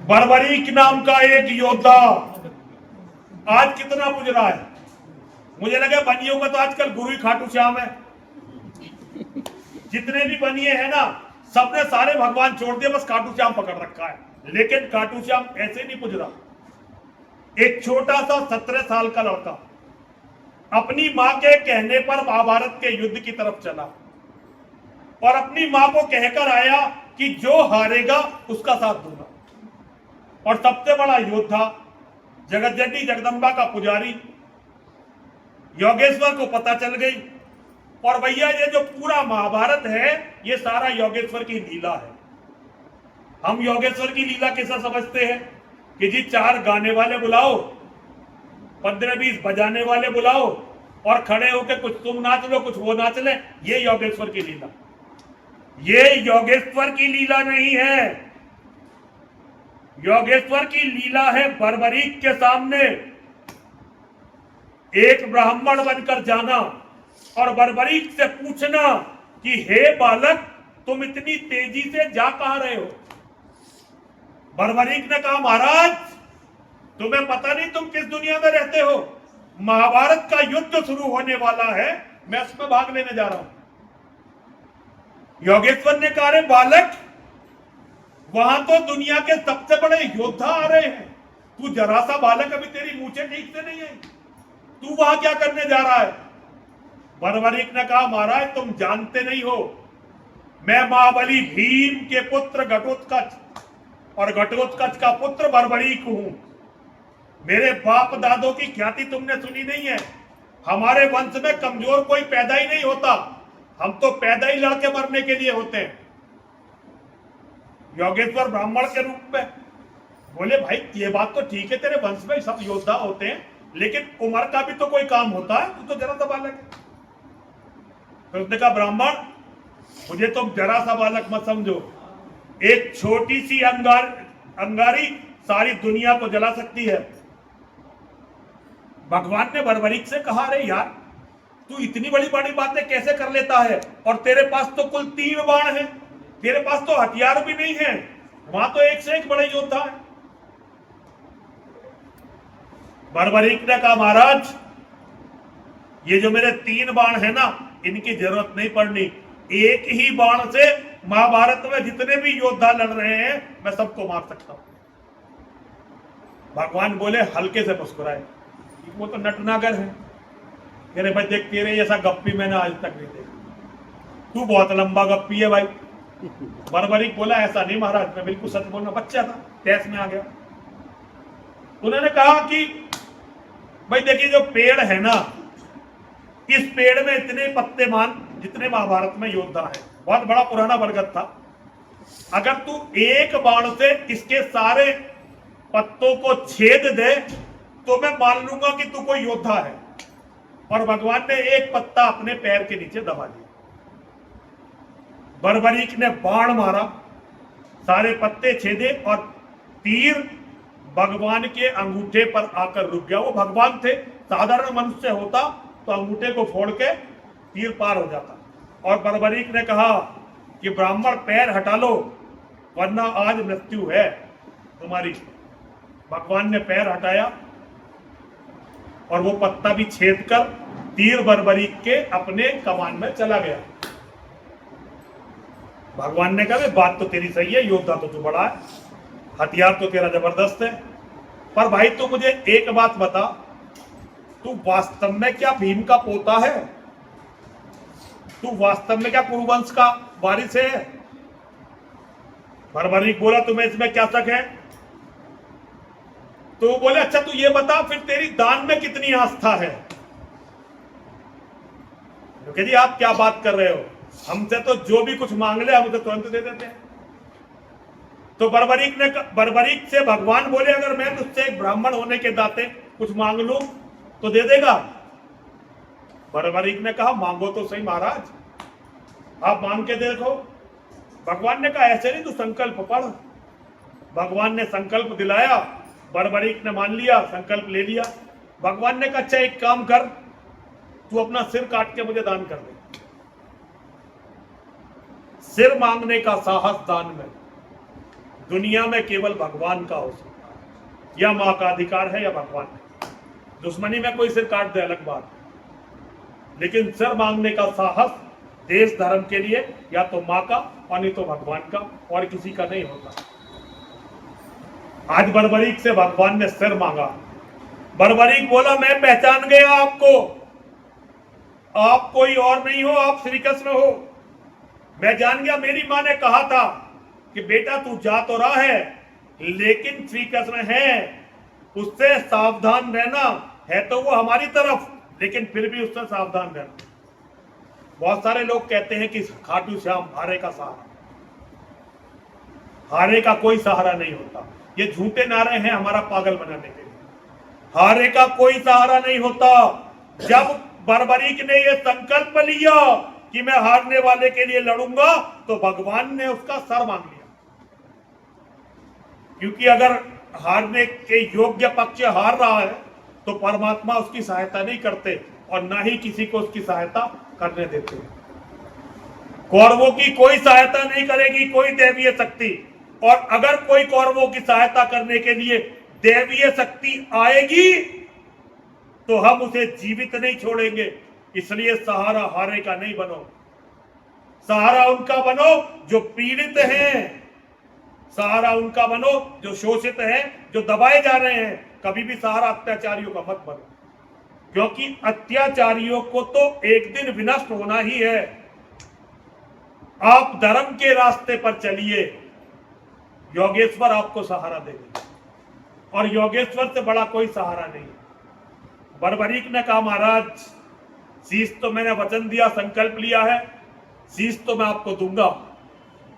बर्बरीक नाम का एक योद्धा आज कितना बुझ रहा है। मुझे लगे बनियों का तो आजकल गुरु ही खाटू श्याम है। जितने भी बनिए हैं ना, सबने सारे भगवान छोड़ दिए, बस खाटू श्याम पकड़ रखा है। लेकिन खाटू श्याम ऐसे नहीं बुझ रहा। एक छोटा सा 17 साल का लड़का अपनी मां के कहने पर महाभारत के युद्ध की तरफ चला और अपनी मां को कहकर आया कि जो हारेगा उसका साथ दूंगा। और सबसे बड़ा योद्धा जगतजननी जगदंबा का पुजारी योगेश्वर को पता चल गई। और भैया ये जो पूरा महाभारत है ये सारा योगेश्वर की लीला है। हम योगेश्वर की लीला कैसा समझते हैं कि जी 4 गाने वाले बुलाओ, 15-20 बजाने वाले बुलाओ और खड़े होकर कुछ तुम नाच लो कुछ वो नाच ले, ये योगेश्वर की लीला। ये योगेश्वर की लीला नहीं है। योगेश्वर की लीला है बर्बरीक के सामने एक ब्राह्मण बनकर जाना और बर्बरीक से पूछना कि हे बालक तुम इतनी तेजी से जा कहां रहे हो। बर्बरीक ने कहा महाराज तुम्हें पता नहीं तुम किस दुनिया में रहते हो। महाभारत का युद्ध शुरू होने वाला है, मैं उसमें भाग लेने जा रहा हूं। योगेश्वर ने कहा रे बालक वहां तो दुनिया के सबसे बड़े योद्धा आ रहे हैं, तू जरा सा बालक अभी तेरी मूछें ठीक से नहीं आई, तू वहां क्या करने जा रहा है। बर्बरीक ने कहा महाराज तुम जानते नहीं हो, मैं महाबली भीम के पुत्र घटोत्कच और घटोत्कच का पुत्र बर्बरीक हूं। मेरे बाप दादों की ख्याति तुमने सुनी नहीं है। हमारे वंश में कमजोर कोई पैदा ही नहीं होता, हम तो पैदा ही लड़के मरने के लिए होते हैं। योगेश्वर ब्राह्मण के रूप में बोले भाई ये बात तो ठीक है, तेरे वंश में सब योद्धा होते हैं, लेकिन उम्र का भी तो कोई काम होता है, तू तो जरा सा बालक है। फिर उसने कहा ब्राह्मण मुझे तुम जरा सा बालक मत समझो, एक छोटी सी अंगारी सारी दुनिया को जला सकती है। भगवान ने बर्बरीक से कहा रे यार तू इतनी बड़ी बड़ी बातें कैसे कर लेता है, और तेरे पास तो कुल 3 बाण हैं, तेरे पास तो हथियार भी नहीं है, वहां तो एक से एक बड़े योद्धा है। बर्बरीक ने कहा महाराज ये जो मेरे 3 बाण है ना इनकी जरूरत नहीं पड़नी, एक ही बाण से महाभारत में जितने भी योद्धा लड़ रहे हैं मैं सबको मार सकता हूं। भगवान बोले हल्के से मुस्कुराए, वो तो नटनागर है। कह रहे भाई देख तेरे जैसा गप्पी मैंने आज तक नहीं देखा, तू बहुत लंबा गप्पी है भाई। बर्बरीक बोला ऐसा नहीं महाराज मैं बिल्कुल सच बोलना, बच्चा था तैस में आ गया। उन्होंने कहा कि भाई देखिए जो पेड़ है ना इस पेड़ में इतने पत्ते मान जितने महाभारत में योद्धा है, बहुत बड़ा पुराना बरगद था। अगर तू एक बाण से इसके सारे पत्तों को छेद दे तो मैं मान लूंगा कि तू कोई योद्धा है। और भगवान ने एक पत्ता अपने पैर के नीचे दबा दिया। बर्बरीक ने बाण मारा, सारे पत्ते छेदे और तीर भगवान के अंगूठे पर आकर रुक गया। वो भगवान थे, साधारण मनुष्य होता तो अंगूठे को फोड़ के तीर पार हो जाता। और बर्बरीक ने कहा कि ब्राह्मण पैर हटा लो वरना आज मृत्यु है तुम्हारी। भगवान ने पैर हटाया और वो पत्ता भी छेद कर तीर बर्बरीक के अपने कमान में चला गया। भगवान ने कहा बात तो तेरी सही है, योद्धा तो तू बड़ा है, हथियार तो तेरा जबरदस्त है, पर भाई तू मुझे एक बात बता, तू वास्तव में क्या भीम का पोता है? तू वास्तव में क्या कुरुवंश का वारिस है? बर्बरीक बोला तुम्हें इसमें क्या शक है? तो बोले अच्छा तू ये बता फिर तेरी दान में कितनी आस्था है? तो कह जी आप क्या बात कर रहे हो, हमसे तो जो भी कुछ मांग ले हम उसे तुरंत दे देते हैं। तो बर्बरीक से भगवान बोले अगर मैं तुझसे एक ब्राह्मण होने के नाते कुछ मांग लूं तो दे देगा? बर्बरीक ने कहा मांगो तो सही महाराज, आप मांग के देखो। भगवान ने कहा ऐसे नहीं, तू संकल्प पढ़। भगवान ने संकल्प दिलाया, बर्बरीक ने मान लिया, संकल्प ले लिया। भगवान ने कहा अच्छा एक काम कर, तू अपना सिर काट के मुझे दान कर दे। सिर मांगने का साहस दान में। दुनिया में केवल भगवान का हो सकता है, या माँ का अधिकार है या भगवान का। दुश्मनी में कोई सिर काट दे अलग बात, लेकिन सिर मांगने का साहस देश धर्म के लिए या तो माँ का और नहीं तो भगवान का, और किसी का नहीं होता। आज बर्बरीक से भगवान ने सिर मांगा। बर्बरीक बोला मैं पहचान गया आपको, आप कोई और नहीं हो, आप श्री कृष्ण हो। मैं जान गया, मेरी माँ ने कहा था कि बेटा तू जा तो रहा है लेकिन श्री कृष्ण है, उससे सावधान रहना। है तो वो हमारी तरफ, लेकिन फिर भी उससे सावधान रहना। बहुत सारे लोग कहते हैं कि खाटू श्याम हारे का सहारा, हारे का कोई सहारा नहीं होता। ये झूठे नारे हैं हमारा पागल बनाने के लिए। हारे का कोई सहारा नहीं होता। जब बर्बरीक ने ये संकल्प लिया कि मैं हारने वाले के लिए लड़ूंगा, तो भगवान ने उसका सर मांग लिया। क्योंकि अगर हारने के योग्य पक्ष हार रहा है तो परमात्मा उसकी सहायता नहीं करते और ना ही किसी को उसकी सहायता करने देते। कौरवों की कोई सहायता नहीं करेगी कोई दैवीय शक्ति, और अगर कोई कौरवों की सहायता करने के लिए दैवीय शक्ति आएगी तो हम उसे जीवित नहीं छोड़ेंगे। इसलिए सहारा हारे का नहीं बनो, सहारा उनका बनो जो पीड़ित हैं, सहारा उनका बनो जो शोषित हैं, जो दबाए जा रहे हैं। कभी भी सहारा अत्याचारियों का मत बनो, क्योंकि अत्याचारियों को तो एक दिन विनष्ट होना ही है। आप धर्म के रास्ते पर चलिए, योगेश्वर आपको सहारा देंगे, और योगेश्वर से बड़ा कोई सहारा नहीं। बर्बरीक ने कहा महाराज शीश तो मैंने वचन दिया, संकल्प लिया है, शीश तो मैं आपको दूंगा,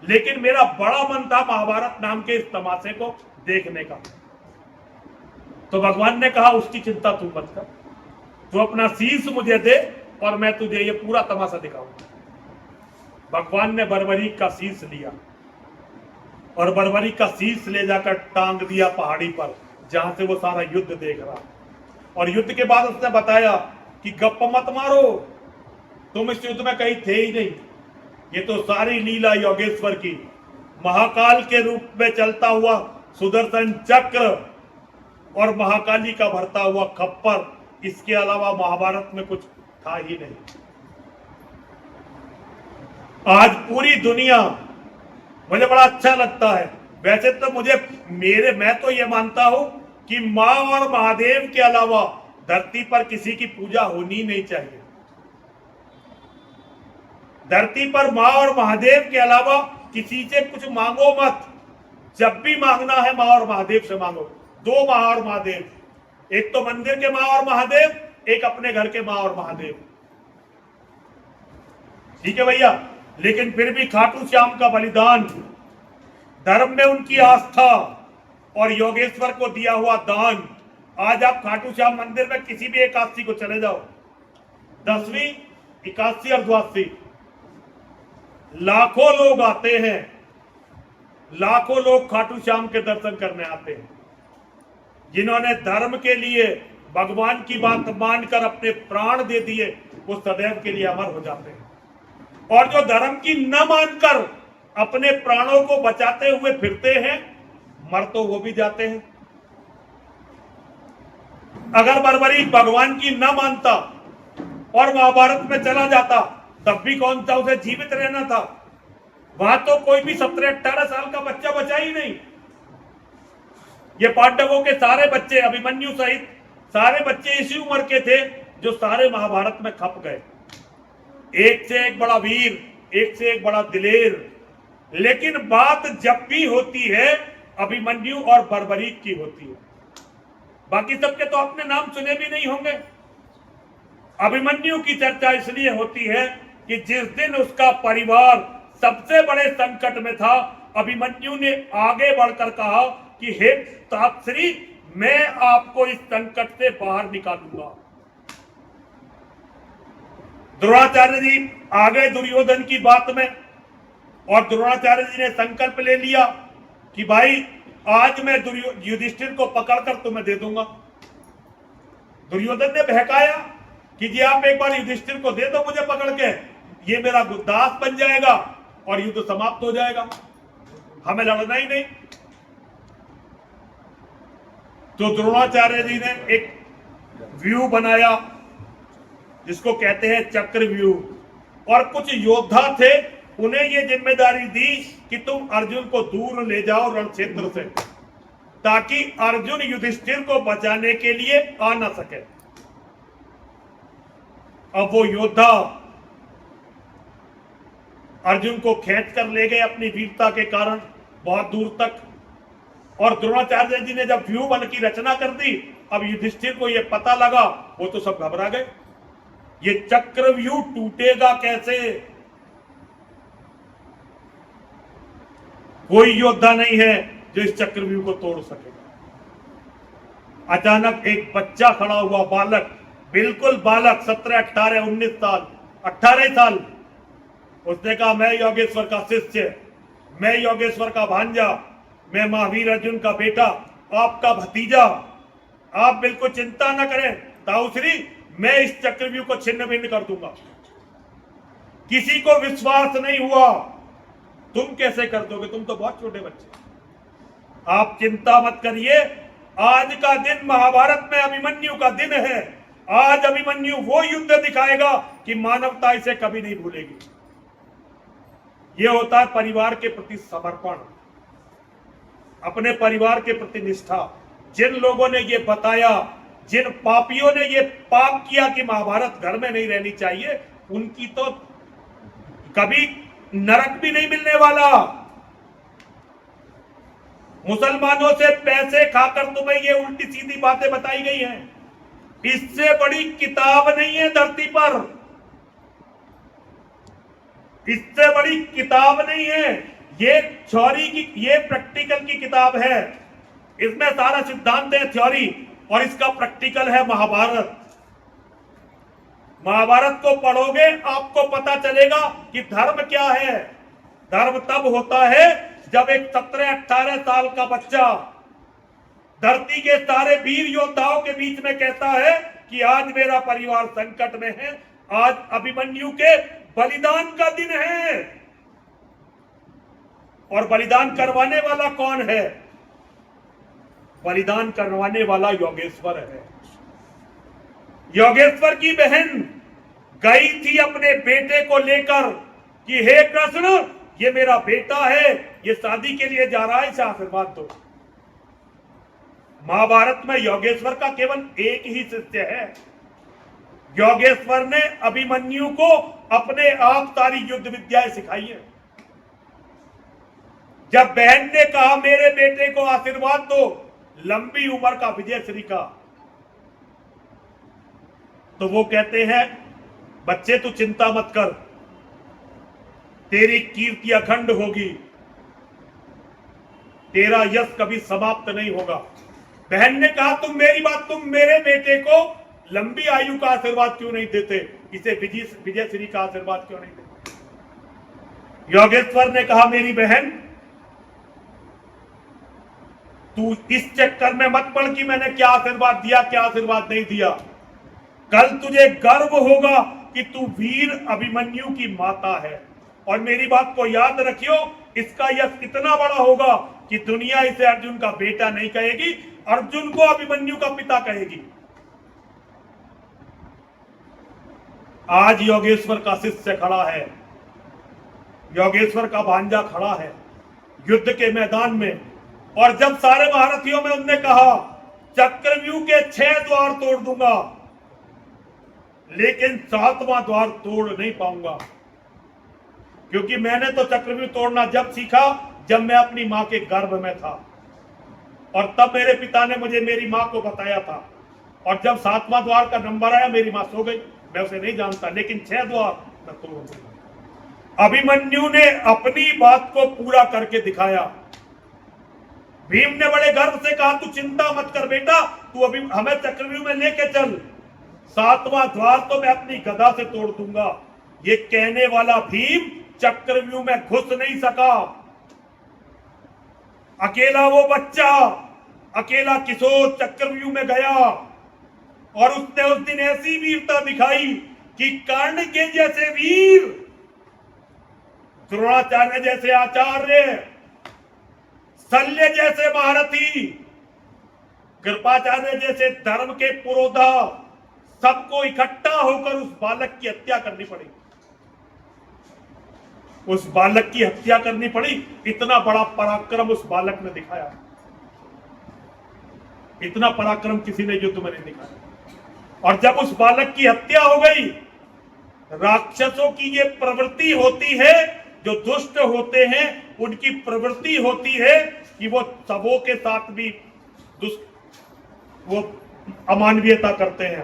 लेकिन मेरा बड़ा मन था महाभारत नाम के इस तमाशे को देखने का। तो भगवान ने कहा उसकी चिंता तू मत कर, तू अपना शीश मुझे दे और मैं तुझे ये पूरा तमाशा दिखाऊंगा। भगवान ने बर्बरीक का शीश लिया और बर्बरीक का शीश ले जाकर टांग दिया पहाड़ी पर, जहां से वो सारा युद्ध देख रहा। और युद्ध के बाद उसने बताया कि गप मत मारो, तुम इस युद्ध में कहीं थे ही नहीं, ये तो सारी लीला योगेश्वर की। महाकाल के रूप में चलता हुआ सुदर्शन चक्र और महाकाली का भरता हुआ खप्पर, इसके अलावा महाभारत में कुछ था ही नहीं। आज पूरी दुनिया, मुझे बड़ा अच्छा लगता है वैसे तो मैं तो ये मानता हूं कि मां और महादेव के अलावा धरती पर किसी की पूजा होनी नहीं चाहिए। धरती पर मां और महादेव के अलावा किसी से कुछ मांगो मत। जब भी मांगना है मां और महादेव से मांगो। दो मां और महादेव, एक तो मंदिर के मां और महादेव, एक अपने घर के मां और महादेव। ठीक है भैया, लेकिन फिर भी खाटू श्याम का बलिदान, धर्म में उनकी आस्था और योगेश्वर को दिया हुआ दान। आज आप खाटू श्याम मंदिर में किसी भी एकादशी को चले जाओ, 10वीं, 81 और 82, लाखों लोग आते हैं, लाखों लोग खाटू श्याम के दर्शन करने आते हैं। जिन्होंने धर्म के लिए भगवान की बात मानकर अपने प्राण दे दिए, वो सदैव के लिए अमर हो जाते हैं। और जो धर्म की न मानकर अपने प्राणों को बचाते हुए फिरते हैं, मर तो वो भी जाते हैं। अगर बर्बरीक भगवान की न मानता और महाभारत में चला जाता, तब भी कौन सा उसे जीवित रहना था। वहां तो कोई भी 17-18 साल का बच्चा बचा ही नहीं। ये पांडवों के सारे बच्चे, अभिमन्यु सहित सारे बच्चे इसी उम्र के थे जो सारे महाभारत में खप गए। एक से एक बड़ा वीर, एक से एक बड़ा दिलेर। लेकिन बात जब भी होती है अभिमन्यु और बर्बरीक की होती है। बाकी सबके तो अपने नाम सुने भी नहीं होंगे। अभिमन्यु की चर्चा इसलिए होती है कि जिस दिन उसका परिवार सबसे बड़े संकट में था, अभिमन्यु ने आगे बढ़कर कहा कि हे तातश्री, मैं आपको इस संकट से बाहर निकालूंगा। द्रोणाचार्य जी आ गए दुर्योधन की बात में, और द्रोणाचार्य जी ने संकल्प ले लिया कि भाई आज मैं युधिष्ठिर को पकड़कर तुम्हें दे दूंगा। दुर्योधन ने बहकाया कि जी आप एक बार युधिष्ठिर को दे दो मुझे पकड़ के, ये मेरा दास बन जाएगा और युद्ध समाप्त हो जाएगा, हमें लड़ना ही नहीं। तो द्रोणाचार्य जी ने एक व्यू बनाया जिसको कहते हैं चक्र व्यू, और कुछ योद्धा थे, उन्हें ये जिम्मेदारी दी कि तुम अर्जुन को दूर ले जाओ रण क्षेत्र से, ताकि अर्जुन युधिष्ठिर को बचाने के लिए आ ना सके। अब वो योद्धा अर्जुन को खींच कर ले गए अपनी वीरता के कारण बहुत दूर तक, और द्रोणाचार्य जी ने जब व्यू बल की रचना कर दी, अब युधिष्ठिर को यह पता लगा, वो तो सब घबरा गए, ये चक्रव्यूह टूटेगा कैसे, कोई योद्धा नहीं है जो इस चक्रव्यूह को तोड़ सकेगा। अचानक एक बच्चा खड़ा हुआ, बालक, बिल्कुल बालक, 17, 18, 19 साल, 18 साल, उसने कहा मैं योगेश्वर का शिष्य, मैं योगेश्वर का भांजा, मैं महावीर अर्जुन का बेटा, आपका भतीजा, आप बिल्कुल चिंता न करें ताऊश्री, मैं इस चक्रव्यूह को छिन्न भिन्न कर दूंगा। किसी को विश्वास नहीं हुआ, तुम कैसे कर दोगे, तुम तो बहुत छोटे बच्चे, आप चिंता मत करिए, आज का दिन महाभारत में अभिमन्यु का दिन है, आज अभिमन्यु वो युद्ध दिखाएगा कि मानवता इसे कभी नहीं भूलेगी। ये होता है परिवार के प्रति समर्पण, अपने परिवार के प्रति निष्ठा। जिन लोगों ने ये बताया, जिन पापियों ने ये पाप किया कि महाभारत घर में नहीं रहनी चाहिए, उनकी तो कभी नरक भी नहीं मिलने वाला। मुसलमानों से पैसे खाकर तुम्हें ये उल्टी सीधी बातें बताई गई हैं, इससे बड़ी किताब नहीं है धरती पर, इससे बड़ी किताब नहीं है, ये थ्योरी की, ये प्रैक्टिकल की किताब है, इसमें सारा सिद्धांत है थ्योरी, और इसका प्रैक्टिकल है महाभारत। महाभारत को पढ़ोगे आपको पता चलेगा कि धर्म क्या है। धर्म तब होता है जब एक 17-18 साल का बच्चा धरती के सारे वीर योद्धाओं के बीच में कहता है कि आज मेरा परिवार संकट में है, आज अभिमन्यु के बलिदान का दिन है। और बलिदान करवाने वाला कौन है? बलिदान करवाने वाला योगेश्वर है। योगेश्वर की बहन गई थी अपने बेटे को लेकर कि हे कृष्ण, ये मेरा बेटा है, ये शादी के लिए जा रहा है, इसे आशीर्वाद दो। महाभारत में योगेश्वर का केवल एक ही शिष्य है। योगेश्वर ने अभिमन्यु को अपने आप सारी युद्ध विद्याएं सिखाई है। जब बहन ने कहा मेरे बेटे को आशीर्वाद दो, लंबी उम्र का विजय श्री का, तो वो कहते हैं बच्चे तू चिंता मत कर, तेरी कीर्ति अखंड होगी, तेरा यश कभी समाप्त नहीं होगा। बहन ने कहा तुम मेरी बात, तुम मेरे बेटे को लंबी आयु का आशीर्वाद क्यों नहीं देते, इसे विजय श्री का आशीर्वाद क्यों नहीं देते? योगेश्वर ने कहा मेरी बहन तू इस चक्कर में मत पड़ कि मैंने क्या आशीर्वाद दिया क्या आशीर्वाद नहीं दिया। कल तुझे गर्व होगा कि तू वीर अभिमन्यु की माता है, और मेरी बात को याद रखियो, इसका यश इतना बड़ा होगा कि दुनिया इसे अर्जुन का बेटा नहीं कहेगी, अर्जुन को अभिमन्यु का पिता कहेगी। आज योगेश्वर का शिष्य खड़ा है, योगेश्वर का भांजा खड़ा है युद्ध के मैदान में, और जब सारे महारथियों में उनने कहा चक्रव्यूह के 6 द्वार तोड़ दूंगा, लेकिन 7वां द्वार तोड़ नहीं पाऊंगा, क्योंकि मैंने तो चक्रव्यूह तोड़ना जब सीखा जब मैं अपनी मां के गर्भ में था, और तब मेरे पिता ने मुझे मेरी मां को बताया था, और जब 7वां द्वार का नंबर आया मेरी मां सो गई, मैं उसे नहीं जानता, लेकिन 6 द्वार मैं तोड़ दूंगा। अभिमन्यु ने अपनी बात को पूरा करके दिखाया। भीम ने बड़े गर्व से कहा तू चिंता मत कर बेटा, तू अभी हमें चक्रव्यूह में लेके चल, 7वां द्वार तो मैं अपनी गदा से तोड़ दूंगा। ये कहने वाला भीम चक्रव्यूह में घुस नहीं सका। अकेला वो बच्चा, अकेला किशोर चक्रव्यूह में गया, और उसने उस दिन ऐसी वीरता दिखाई कि कर्ण के जैसे वीर, द्रोणाचार्य जैसे आचार्य, शल्य जैसे महारथी, कृपाचार्य जैसे धर्म के पुरोधा सबको इकट्ठा होकर उस बालक की हत्या करनी पड़ी, उस बालक की हत्या करनी पड़ी। इतना बड़ा पराक्रम उस बालक ने दिखाया, इतना पराक्रम किसी ने युद्ध में नहीं दिखाया। और जब उस बालक की हत्या हो गई, राक्षसों की ये प्रवृत्ति होती है, जो दुष्ट होते हैं उनकी प्रवृत्ति होती है कि वो सबों के साथ भी वो अमानवीयता करते हैं।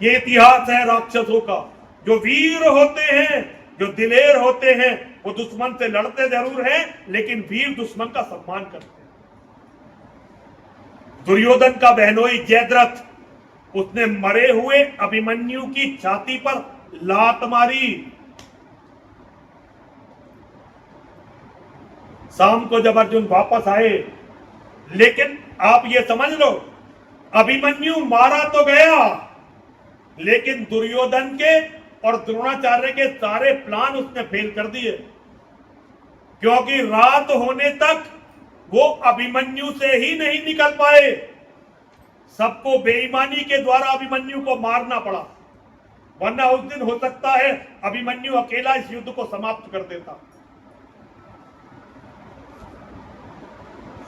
ये इतिहास है राक्षसों का। जो वीर होते हैं, जो दिलेर होते हैं, वो दुश्मन से लड़ते जरूर हैं, लेकिन वीर दुश्मन का सम्मान करते हैं। दुर्योधन का बहनोई जयद्रथ, उसने मरे हुए अभिमन्यु की छाती पर लात मारी। शाम को जब अर्जुन वापस आए, लेकिन आप ये समझ लो, अभिमन्यु मारा तो गया, लेकिन दुर्योधन के और द्रोणाचार्य के सारे प्लान उसने फेल कर दिए, क्योंकि रात होने तक वो अभिमन्यु से ही नहीं निकल पाए। सबको बेईमानी के द्वारा अभिमन्यु को मारना पड़ा, वरना उस दिन हो सकता है अभिमन्यु अकेला इस युद्ध को समाप्त कर देता।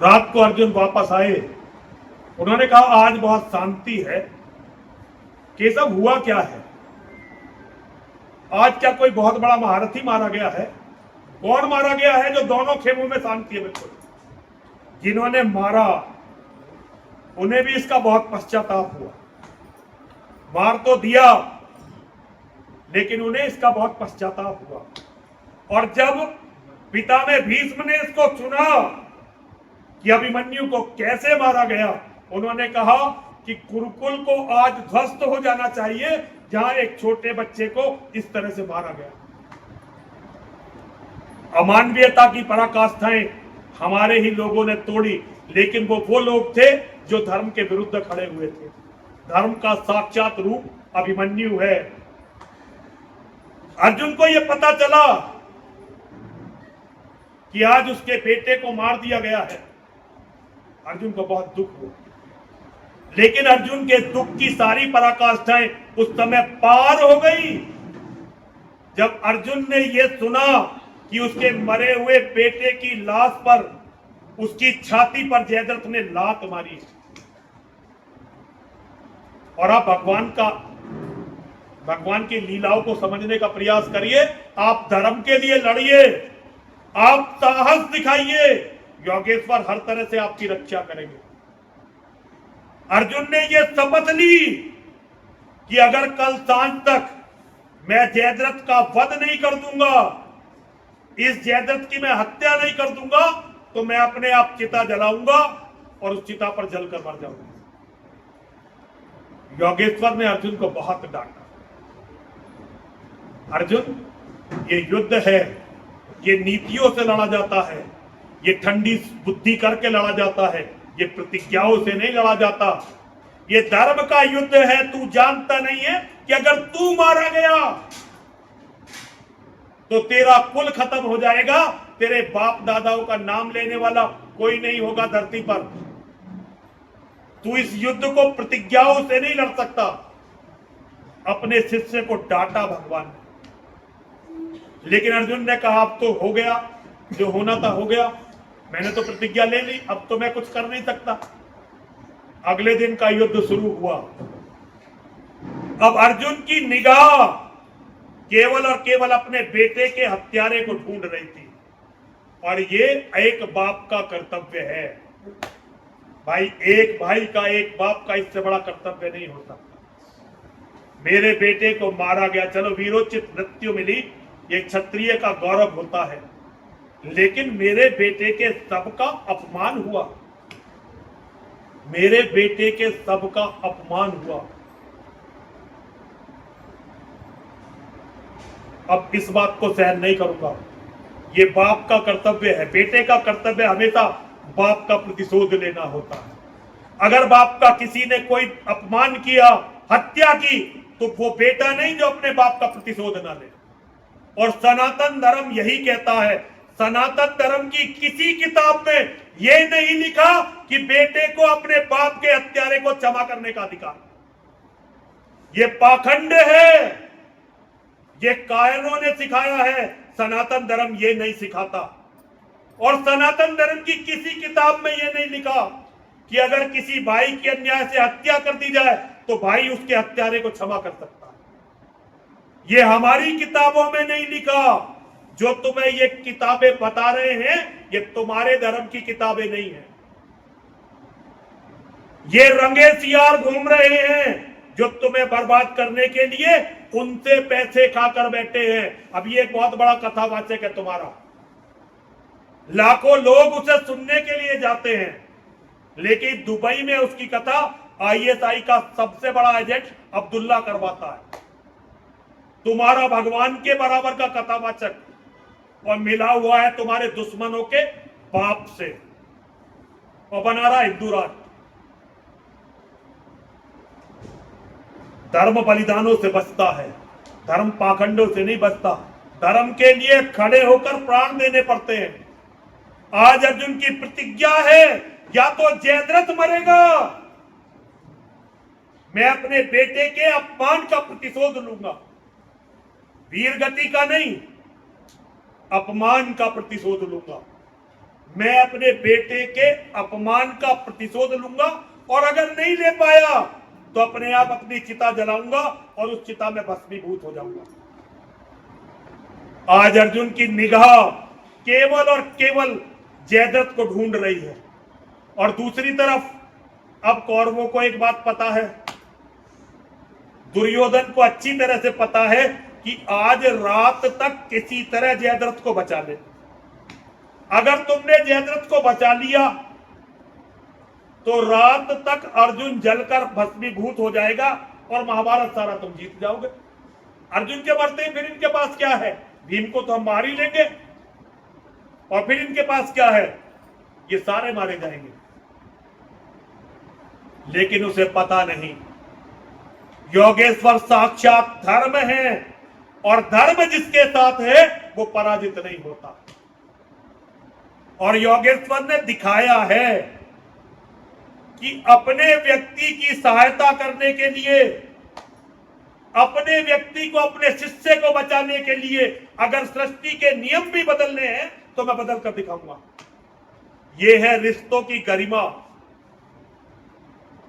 रात को अर्जुन वापस आए, उन्होंने कहा आज बहुत शांति है, केशव हुआ क्या है? आज क्या कोई बहुत बड़ा महारथी मारा गया है? कौन मारा गया है? जो दोनों खेमों में शांति है बिल्कुल। जिन्होंने मारा उन्हें भी इसका बहुत पश्चाताप हुआ। मार तो दिया, लेकिन उन्हें इसका बहुत पश्चाताप हुआ। और जब पिता में भीष्म ने इसको सुना कि अभिमन्यु को कैसे मारा गया, उन्होंने कहा कि गुरुकुल को आज ध्वस्त हो जाना चाहिए, जहां एक छोटे बच्चे को इस तरह से मारा गया। अमानवीयता की पराकाष्ठाएं हमारे ही लोगों ने तोड़ी, लेकिन वो लोग थे जो धर्म के विरुद्ध खड़े हुए थे। धर्म का साक्षात रूप अभिमन्यु है। अर्जुन को यह पता चला कि आज उसके बेटे को मार दिया गया है। अर्जुन को बहुत दुख हुआ, लेकिन अर्जुन के दुख की सारी पराकाष्ठाएं उस समय पार हो गई जब अर्जुन ने यह सुना कि उसके मरे हुए बेटे की लाश पर, उसकी छाती पर जयद्रथ ने लात मारी। और आप भगवान की लीलाओं को समझने का प्रयास करिए। आप धर्म के लिए लड़िए, आप साहस दिखाइए, योगेश्वर हर तरह से आपकी रक्षा करेंगे। अर्जुन ने यह शपथ ली कि अगर कल सांझ तक मैं जयद्रथ का वध नहीं कर दूंगा, इस जयद्रथ की मैं हत्या नहीं कर दूंगा, तो मैं अपने आप चिता जलाऊंगा और उस चिता पर जलकर मर जाऊंगा। योगेश्वर ने अर्जुन को बहुत डांटा। अर्जुन, ये युद्ध है, ये नीतियों से लड़ा जाता है, ये ठंडी बुद्धि करके लड़ा जाता है, ये प्रतिज्ञाओं से नहीं लड़ा जाता। ये धर्म का युद्ध है। तू जानता नहीं है कि अगर तू मारा गया तो तेरा कुल खत्म हो जाएगा, तेरे बाप दादाओं का नाम लेने वाला कोई नहीं होगा धरती पर। तू इस युद्ध को प्रतिज्ञाओं से नहीं लड़ सकता। अपने शिष्य को डांटा भगवान ने, लेकिन अर्जुन ने कहा अब तो हो गया, जो होना था हो गया, मैंने तो प्रतिज्ञा ले ली, अब तो मैं कुछ कर नहीं सकता। अगले दिन का युद्ध शुरू हुआ। अब अर्जुन की निगाह केवल और केवल अपने बेटे के हत्यारे को ढूंढ रही थी, और ये एक बाप का कर्तव्य है भाई। एक भाई का, एक बाप का इससे बड़ा कर्तव्य नहीं होता। मेरे बेटे को मारा गया, चलो वीरोचित मृत्यु मिली, ये क्षत्रिय का गौरव होता है, लेकिन मेरे बेटे के सबका अपमान हुआ, मेरे बेटे के सबका अपमान हुआ। अब इस बात को सहन नहीं करूंगा। ये बाप का कर्तव्य है, बेटे का कर्तव्य हमेशा बाप का प्रतिशोध लेना होता है। अगर बाप का किसी ने कोई अपमान किया, हत्या की, तो वो बेटा नहीं जो अपने बाप का प्रतिशोध ना ले। और सनातन धर्म यही कहता है, सनातन धर्म की किसी किताब में यह नहीं लिखा कि बेटे को अपने बाप के हत्यारे को क्षमा करने का अधिकार। ये पाखंड है, ये कायरों ने सिखाया है, सनातन धर्म ये नहीं सिखाता। और सनातन धर्म की किसी किताब में ये नहीं लिखा कि अगर किसी भाई की अन्याय से हत्या कर दी जाए तो भाई उसके हत्यारे को क्षमा कर सकता है। ये हमारी किताबों में नहीं लिखा। जो तुम्हें ये किताबें बता रहे हैं ये तुम्हारे धर्म की किताबें नहीं है। ये रंगे सियार घूम रहे हैं जो तुम्हें बर्बाद करने के लिए उनसे पैसे खाकर बैठे हैं। अब ये एक बहुत बड़ा कथावाचक है तुम्हारा, लाखों लोग उसे सुनने के लिए जाते हैं, लेकिन दुबई में उसकी कथा आईएसआई का सबसे बड़ा एजेंट अब्दुल्ला करवाता है। तुम्हारा भगवान के बराबर का कथावाचक, और मिला हुआ है तुम्हारे दुश्मनों के बाप से, और बना रहा हिंदू राष्ट्र। धर्म बलिदानों से बचता है, धर्म पाखंडों से नहीं बचता। धर्म के लिए खड़े होकर प्राण देने पड़ते हैं। आज अर्जुन की प्रतिज्ञा है, या तो जयद्रथ मरेगा, मैं अपने बेटे के अपमान का प्रतिशोध लूंगा, वीर गति का नहीं, अपमान का प्रतिशोध लूंगा। मैं अपने बेटे के अपमान का प्रतिशोध लूंगा, और अगर नहीं ले पाया तो अपने आप अपनी चिता जलाऊंगा और उस चिता में भस्मीभूत हो जाऊंगा। आज अर्जुन की निगाह केवल और केवल जयद्रथ को ढूंढ रही है। और दूसरी तरफ अब कौरवों को एक बात पता है, दुर्योधन को अच्छी तरह से पता है कि आज रात तक किसी तरह जयद्रथ को बचा ले। अगर तुमने जयद्रथ को बचा लिया तो रात तक अर्जुन जलकर भस्मीभूत हो जाएगा और महाभारत सारा तुम जीत जाओगे। अर्जुन के मरते ही फिर इनके पास क्या है? भीम को तो हम मार ही लेंगे, और फिर इनके पास क्या है? ये सारे मारे जाएंगे। लेकिन उसे पता नहीं, योगेश्वर साक्षात धर्म है, और धर्म जिसके साथ है वो पराजित नहीं होता। और योगेश्वर ने दिखाया है कि अपने व्यक्ति की सहायता करने के लिए, अपने व्यक्ति को, अपने शिष्य को बचाने के लिए अगर सृष्टि के नियम भी बदलने हैं तो मैं बदल कर दिखाऊंगा। यह है रिश्तों की गरिमा,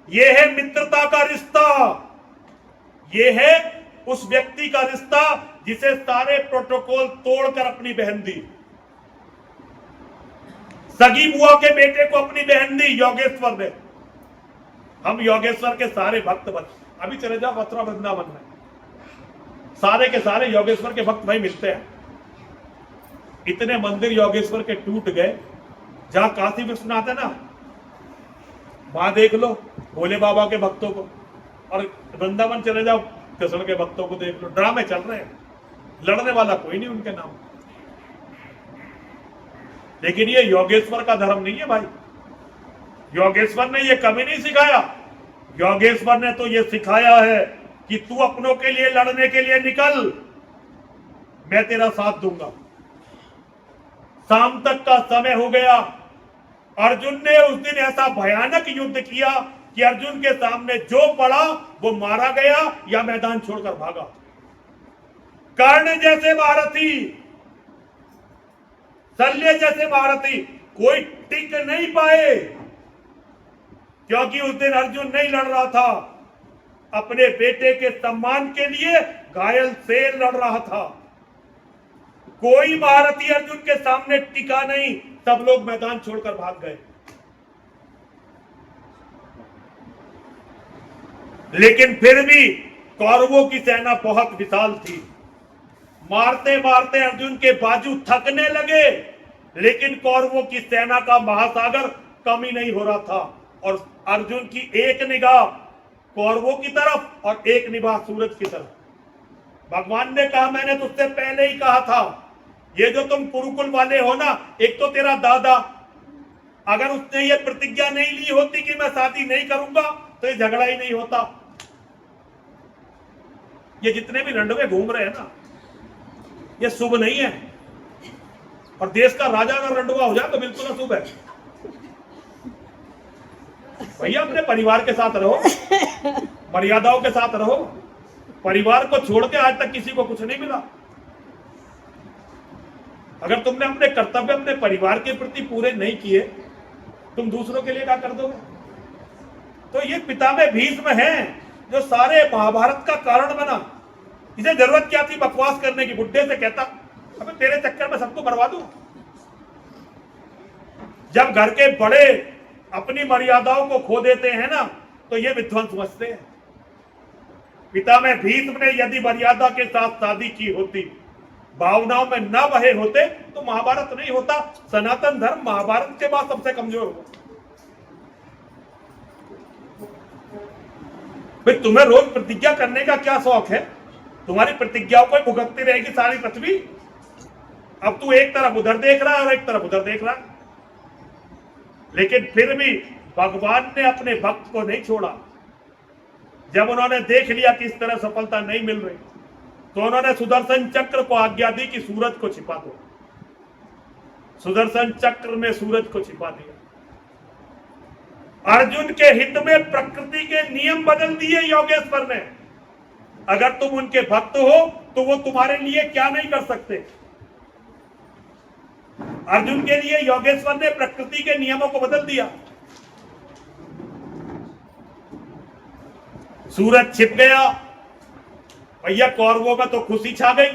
यह है मित्रता का रिश्ता, यह है उस व्यक्ति का रिश्ता जिसे सारे प्रोटोकॉल तोड़कर अपनी बहन दी। सगी बुआ के बेटे को अपनी बहन दी योगेश्वर ने। हम योगेश्वर के सारे भक्त बन, अभी चले जाओ मथुरा वृंदावन में, सारे के सारे योगेश्वर के भक्त भाई मिलते हैं। इतने मंदिर योगेश्वर के टूट गए। जहां काशी विश्वनाथ है ना, वहां देख लो भोले बाबा के भक्तों को, और वृंदावन चले जाओ कृष्ण के भक्तों को देख लो। ड्रामे चल रहे हैं, लड़ने वाला कोई नहीं उनके नाम। लेकिन ये योगेश्वर का धर्म नहीं है भाई। योगेश्वर ने ये कभी नहीं सिखाया। योगेश्वर ने तो ये सिखाया है कि तू अपनों के लिए लड़ने के लिए निकल, मैं तेरा साथ दूंगा। शाम तक का समय हो गया। अर्जुन ने उस दिन ऐसा भयानक युद्ध किया कि अर्जुन के सामने जो पड़ा वो मारा गया या मैदान छोड़कर भागा। कर्ण जैसे महारथी, शल्य जैसे महारथी कोई टिक नहीं पाए, क्योंकि उस दिन अर्जुन नहीं लड़ रहा था अपने बेटे के सम्मान के लिए, घायल शेर लड़ रहा था। कोई महारथी अर्जुन के सामने टिका नहीं, सब लोग मैदान छोड़कर भाग गए। लेकिन फिर भी कौरवों की सेना बहुत विशाल थी। मारते मारते अर्जुन के बाजू थकने लगे, लेकिन कौरवों की सेना का महासागर कम ही नहीं हो रहा था। और अर्जुन की एक निगाह कौरवों की तरफ और एक निगाह सूरज की तरफ। भगवान ने कहा, मैंने तुझसे पहले ही कहा था, ये जो तुम कुरुकुल वाले हो ना, एक तो तेरा दादा, अगर उसने ये प्रतिज्ञा नहीं ली होती कि मैं शादी नहीं करूंगा तो ये झगड़ा ही नहीं होता। ये जितने भी रंडवे घूम रहे हैं ना, ये शुभ नहीं है। और देश का राजा अगर रंडवा हो जाए तो बिल्कुल अशुभ है। भैया अपने परिवार के साथ रहो, मर्यादाओं के साथ रहो। परिवार को छोड़ के आज तक किसी को कुछ नहीं मिला। अगर तुमने अपने कर्तव्य अपने परिवार के प्रति पूरे नहीं किए, तुम दूसरों के लिए क्या कर दोगे? तो ये पितामह भीष्म है जो सारे महाभारत का कारण बना। इसे जरूरत क्या थी बकवास करने की? बुड्ढे से कहता अबे तेरे चक्कर में सबको मरवा दूं। जब घर के बड़े अपनी मर्यादाओं को खो देते हैं ना, तो ये विध्वंस समझते हैं। पितामह भीष्म ने यदि मर्यादा के साथ शादी की होती, भावनाओं में न बहे होते, तो महाभारत नहीं होता। सनातन धर्म महाभारत के बाद सबसे कमजोर हुआ। भाई तुम्हें रोज प्रतिज्ञा करने का क्या शौक है? तुम्हारी प्रतिज्ञाओं को भुगतती रहेगी सारी पृथ्वी। अब तू एक तरफ उधर देख रहा है और एक तरफ उधर देख रहा है, लेकिन फिर भी भगवान ने अपने भक्त को नहीं छोड़ा। जब उन्होंने देख लिया कि इस तरह सफलता नहीं मिल रही, तो उन्होंने सुदर्शन चक्र को आज्ञा दी कि सूरज को छिपा दो। सुदर्शन चक्र में सूरज को छिपा दिया। अर्जुन के हित में प्रकृति के नियम बदल दिए योगेश्वर ने। अगर तुम उनके भक्त हो तो वो तुम्हारे लिए क्या नहीं कर सकते। अर्जुन के लिए योगेश्वर ने प्रकृति के नियमों को बदल दिया। सूरज छिप गया। भैया कौरवों में तो खुशी छा गई,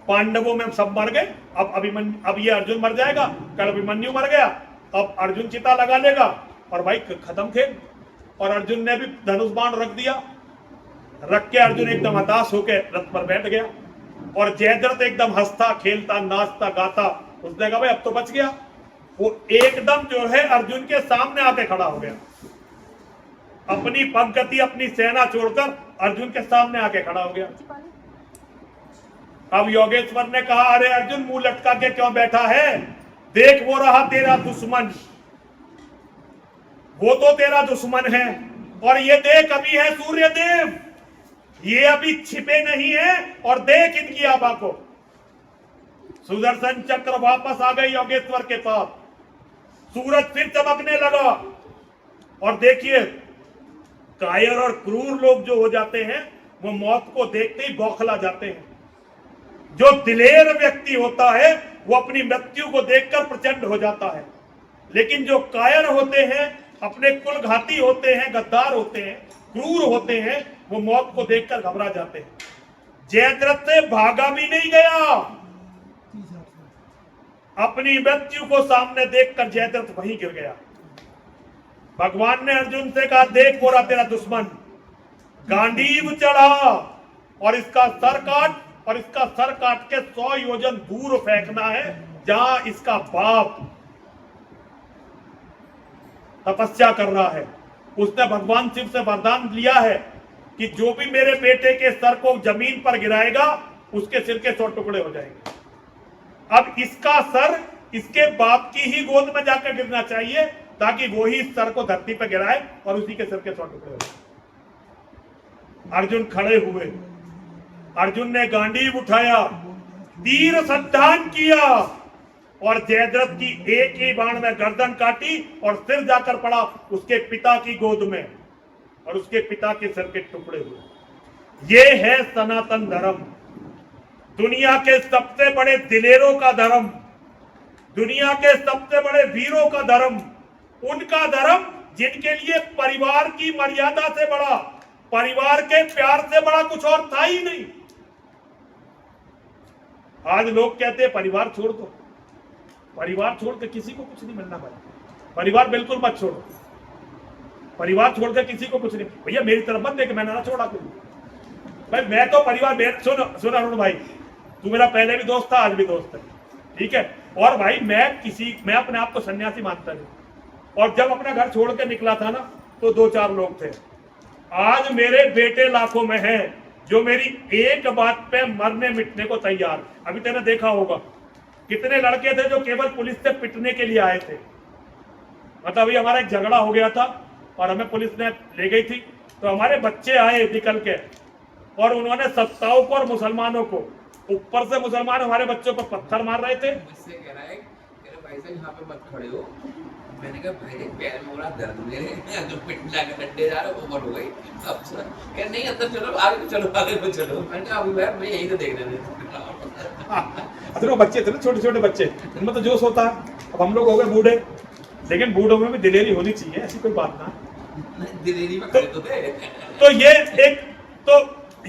पांडवों में सब मर गए। अब ये अर्जुन मर जाएगा, कल अभिमन्यु मर गया, अब अर्जुन चिता लगा लेगा और भाई खत्म खेल। और अर्जुन ने भी धनुष बाण रख दिया। रख के अर्जुन एकदम हताश होकर रथ पर बैठ गया और जयद्रथ एकदम हंसता खेलता नाचता गाता, उसने कहा भाई अब तो बच गया। वो एकदम जो है अर्जुन के सामने आके खड़ा हो गया। अपनी पंक्ति अपनी सेना छोड़कर अर्जुन के सामने आके खड़ा हो गया। अब योगेश्वर ने कहा अरे अर्जुन मुंह लटका के क्यों बैठा है? देख वो रहा तेरा दुश्मन, वो तो तेरा दुश्मन है। और ये देख अभी है सूर्य देव, ये अभी छिपे नहीं है। और देख इनकी आभा को। सुदर्शन चक्र वापस आ गई योगेश्वर के पास। सूरज फिर चमकने लगा। और देखिए कायर और क्रूर लोग जो हो जाते हैं वो मौत को देखते ही बौखला जाते हैं। जो दिलेर व्यक्ति होता है वो अपनी मृत्यु को देखकर प्रचंड हो जाता है। लेकिन जो कायर होते हैं, अपने कुल घाती होते हैं, गद्दार होते हैं, क्रूर होते हैं, वो मौत को देखकर घबरा जाते हैं। जयद्रथ से भागा भी नहीं गया। अपनी मृत्यु को सामने देखकर जयद्रथ वहीं गिर गया। भगवान ने अर्जुन से कहा देख वो रहा तेरा दुश्मन, गांडीव चढ़ा और इसका सर काट, और इसका सर काट के 100 योजन दूर फेंकना है जहां इसका बाप तपस्या कर रहा है। उसने भगवान शिव से वरदान लिया है कि जो भी मेरे बेटे के सर को जमीन पर गिराएगा उसके सिर के 100 टुकड़े हो जाएंगे। अब इसका सर इसके बाप की ही गोद में जाकर गिरना चाहिए ताकि वो ही इस सर को धरती पर गिराए और उसी के सिर के 100 टुकड़े हो जाए। अर्जुन खड़े हुए। अर्जुन ने गांडीव उठाया, तीर संधान किया और जयद्रथ की एक ही बाण में गर्दन काटी और सिर जाकर पड़ा उसके पिता की गोद में और उसके पिता के सिर के टुकड़े हुए। ये है सनातन धर्म, दुनिया के सबसे बड़े दिलेरों का धर्म, दुनिया के सबसे बड़े वीरों का धर्म, उनका धर्म जिनके लिए परिवार की मर्यादा से बड़ा, परिवार के प्यार से बड़ा कुछ और था ही नहीं। आज लोग कहते हैं परिवार छोड़ दो, परिवार छोड़ के किसी को कुछ नहीं मिलना भाई। परिवार बिल्कुल मत छोड़ो, परिवार छोड़कर किसी को कुछ नहीं। भैया मेरी तरफ मत देख, मैंने ना छोड़ा कोई भाई। मैं तो परिवार सुन अरुण भाई, तू मेरा पहले भी दोस्त था, आज भी दोस्त है, ठीक है। और भाई मैं अपने आप को सन्यासी मानता नहीं। और जब अपना घर छोड़ के निकला था ना तो 2-4 लोग थे। आज मेरे बेटे लाखों में हैं जो मेरी एक बात पे मरने मिटने को तैयार। अभी तेने देखा होगा कितने लड़के थे जो केवल पुलिस से पिटने के लिए आए थे। मतलब अभी हमारा एक झगड़ा हो गया था और हमें पुलिस ने ले गई थी, तो हमारे बच्चे आए निकल के और उन्होंने सत्ताओं को और मुसलमानों को ऊपर से मुसलमान हमारे बच्चों पर पत्थर मार रहे थे। मुझसे कह रहा है कि भाई साहब यहाँ पे मत खड़े हो। मैंने कहा भाई देख पैर में बड़ा दर्द मेरे जो पिटला के डंडे जा रहे हो वो हो गई। अब कह नहीं अंदर चलो आगे को चलो आगे को चलो। मैंने कहा अभी यार मैं यहीं तो देख रहे थे। अरे वो बच्चे थे ना छोटे छोटे बच्चे, उनमें तो जोश होता है। अब हम लोग हो गए बूढ़े, लेकिन बूढ़ों में भी दिलेरी होनी चाहिए, ऐसी कोई बात ना। दिलेरी में खड़े तो थे। तो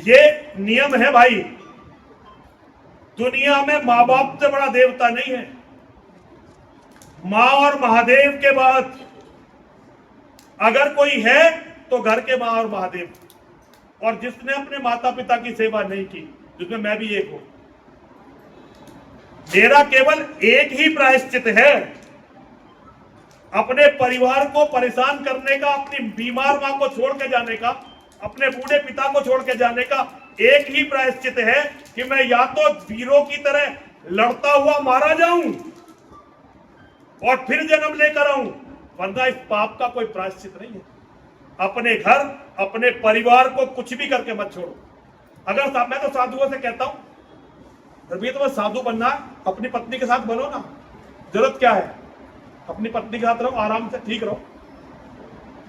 ये नियम है भाई। दुनिया में माँ बाप से बड़ा देवता नहीं है। माँ और महादेव के बाद अगर कोई है तो घर के माँ और महादेव, और जिसने अपने माता पिता की सेवा नहीं की, जिसमें मैं भी एक हूं, मेरा केवल एक ही प्रायश्चित है, अपने परिवार को परेशान करने का, अपनी बीमार मां को छोड़ के जाने का, अपने बूढ़े पिता को छोड़ के जाने का एक ही प्रायश्चित है कि मैं या तो वीरों की तरह लड़ता हुआ मारा जाऊं और फिर जन्म लेकर आऊं, वरना इस पाप का कोई प्रायश्चित नहीं है। अपने घर अपने परिवार को कुछ भी करके मत छोड़ो। अगर मैं तो साधुओं से कहता हूं, अभी तुम्हें साधु बनना है, अपनी पत्नी के साथ बनो ना, जरूरत क्या है, अपनी पत्नी के साथ रहो, आराम से ठीक रहो,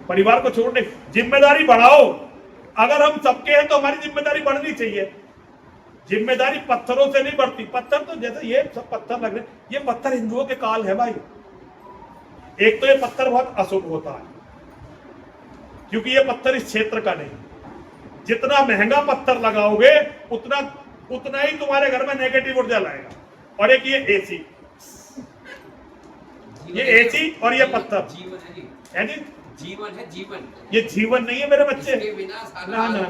परिवार को छोड़ने, जिम्मेदारी बढ़ाओ। अगर हम सबके हैं तो हमारी जिम्मेदारी बढ़नी चाहिए। जिम्मेदारी पत्थरों से नहीं बढ़ती। पत्थर तो जैसे ये सब पत्थर लग रहे, ये पत्थर हिंदुओं के काल है भाई। एक तो ये पत्थर बहुत अशुभ होता है, क्योंकि ये पत्थर इस क्षेत्र का नहीं। जितना महंगा पत्थर लगाओगे उतना ही तुम्हारे घर में नेगेटिव ऊर्जा लाएगा। और एक ये एसी, ये एसी और ये पत्थर है जी, जीवन है जीवन। ये जीवन नहीं है मेरे बच्चे। ना ना,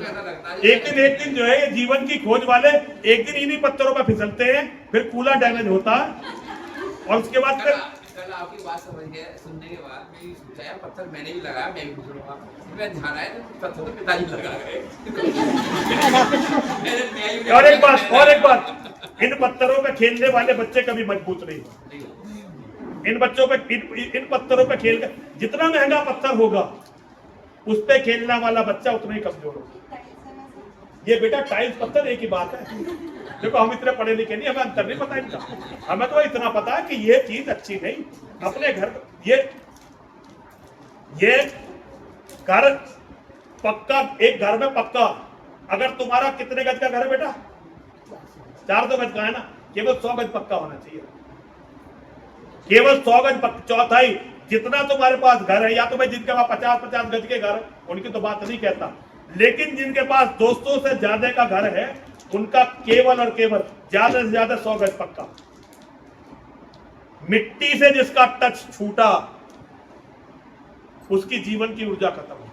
एक दिन जो है ये जीवन की खोज वाले एक दिन इन्हीं पत्थरों पर फिसलते हैं, फिर कूला डैमेज होता है, और उसके बाद कल आपकी बात समझ गया, सुनने के बाद मैं सोचा यार पत्थर मैंने भी लगाया, मैं भी फिसलूंगा। मैं ध्यान आया तो पत्थर तो पिताजी लगा गए। और एक बात, इन पत्थरों पे खेलने वाले बच्चे कभी मजबूत नहीं होते। इन बच्चों पे इन पत्थरों पे खेल कर, जितना महंगा पत्थर होगा उस पे खेलने वाला बच्चा उतना ही कमजोर होगा। ये बेटा टाइल्स पत्थर एक ही बात है। देखो हम इतने पढ़े लिखे नहीं, हमें अंतर नहीं पता इनका। हमें तो इतना पता है कि ये चीज अच्छी नहीं। अपने घर ये घर पक्का, एक घर में पक्का, अगर तुम्हारा कितने गज का घर है बेटा, 400 गज का है ना, केवल 100 गज पक्का होना चाहिए। केवल 100 गज चौथाई जितना तुम्हारे पास घर है, या तो भाई जिनके पास 50-50 गज के घर, उनकी तो बात नहीं कहता, लेकिन जिनके पास 200 से ज्यादा का घर है, उनका केवल और केवल ज्यादा से ज्यादा 100 गज पक्का। मिट्टी से जिसका टच छूटा उसकी जीवन की ऊर्जा खत्म हो,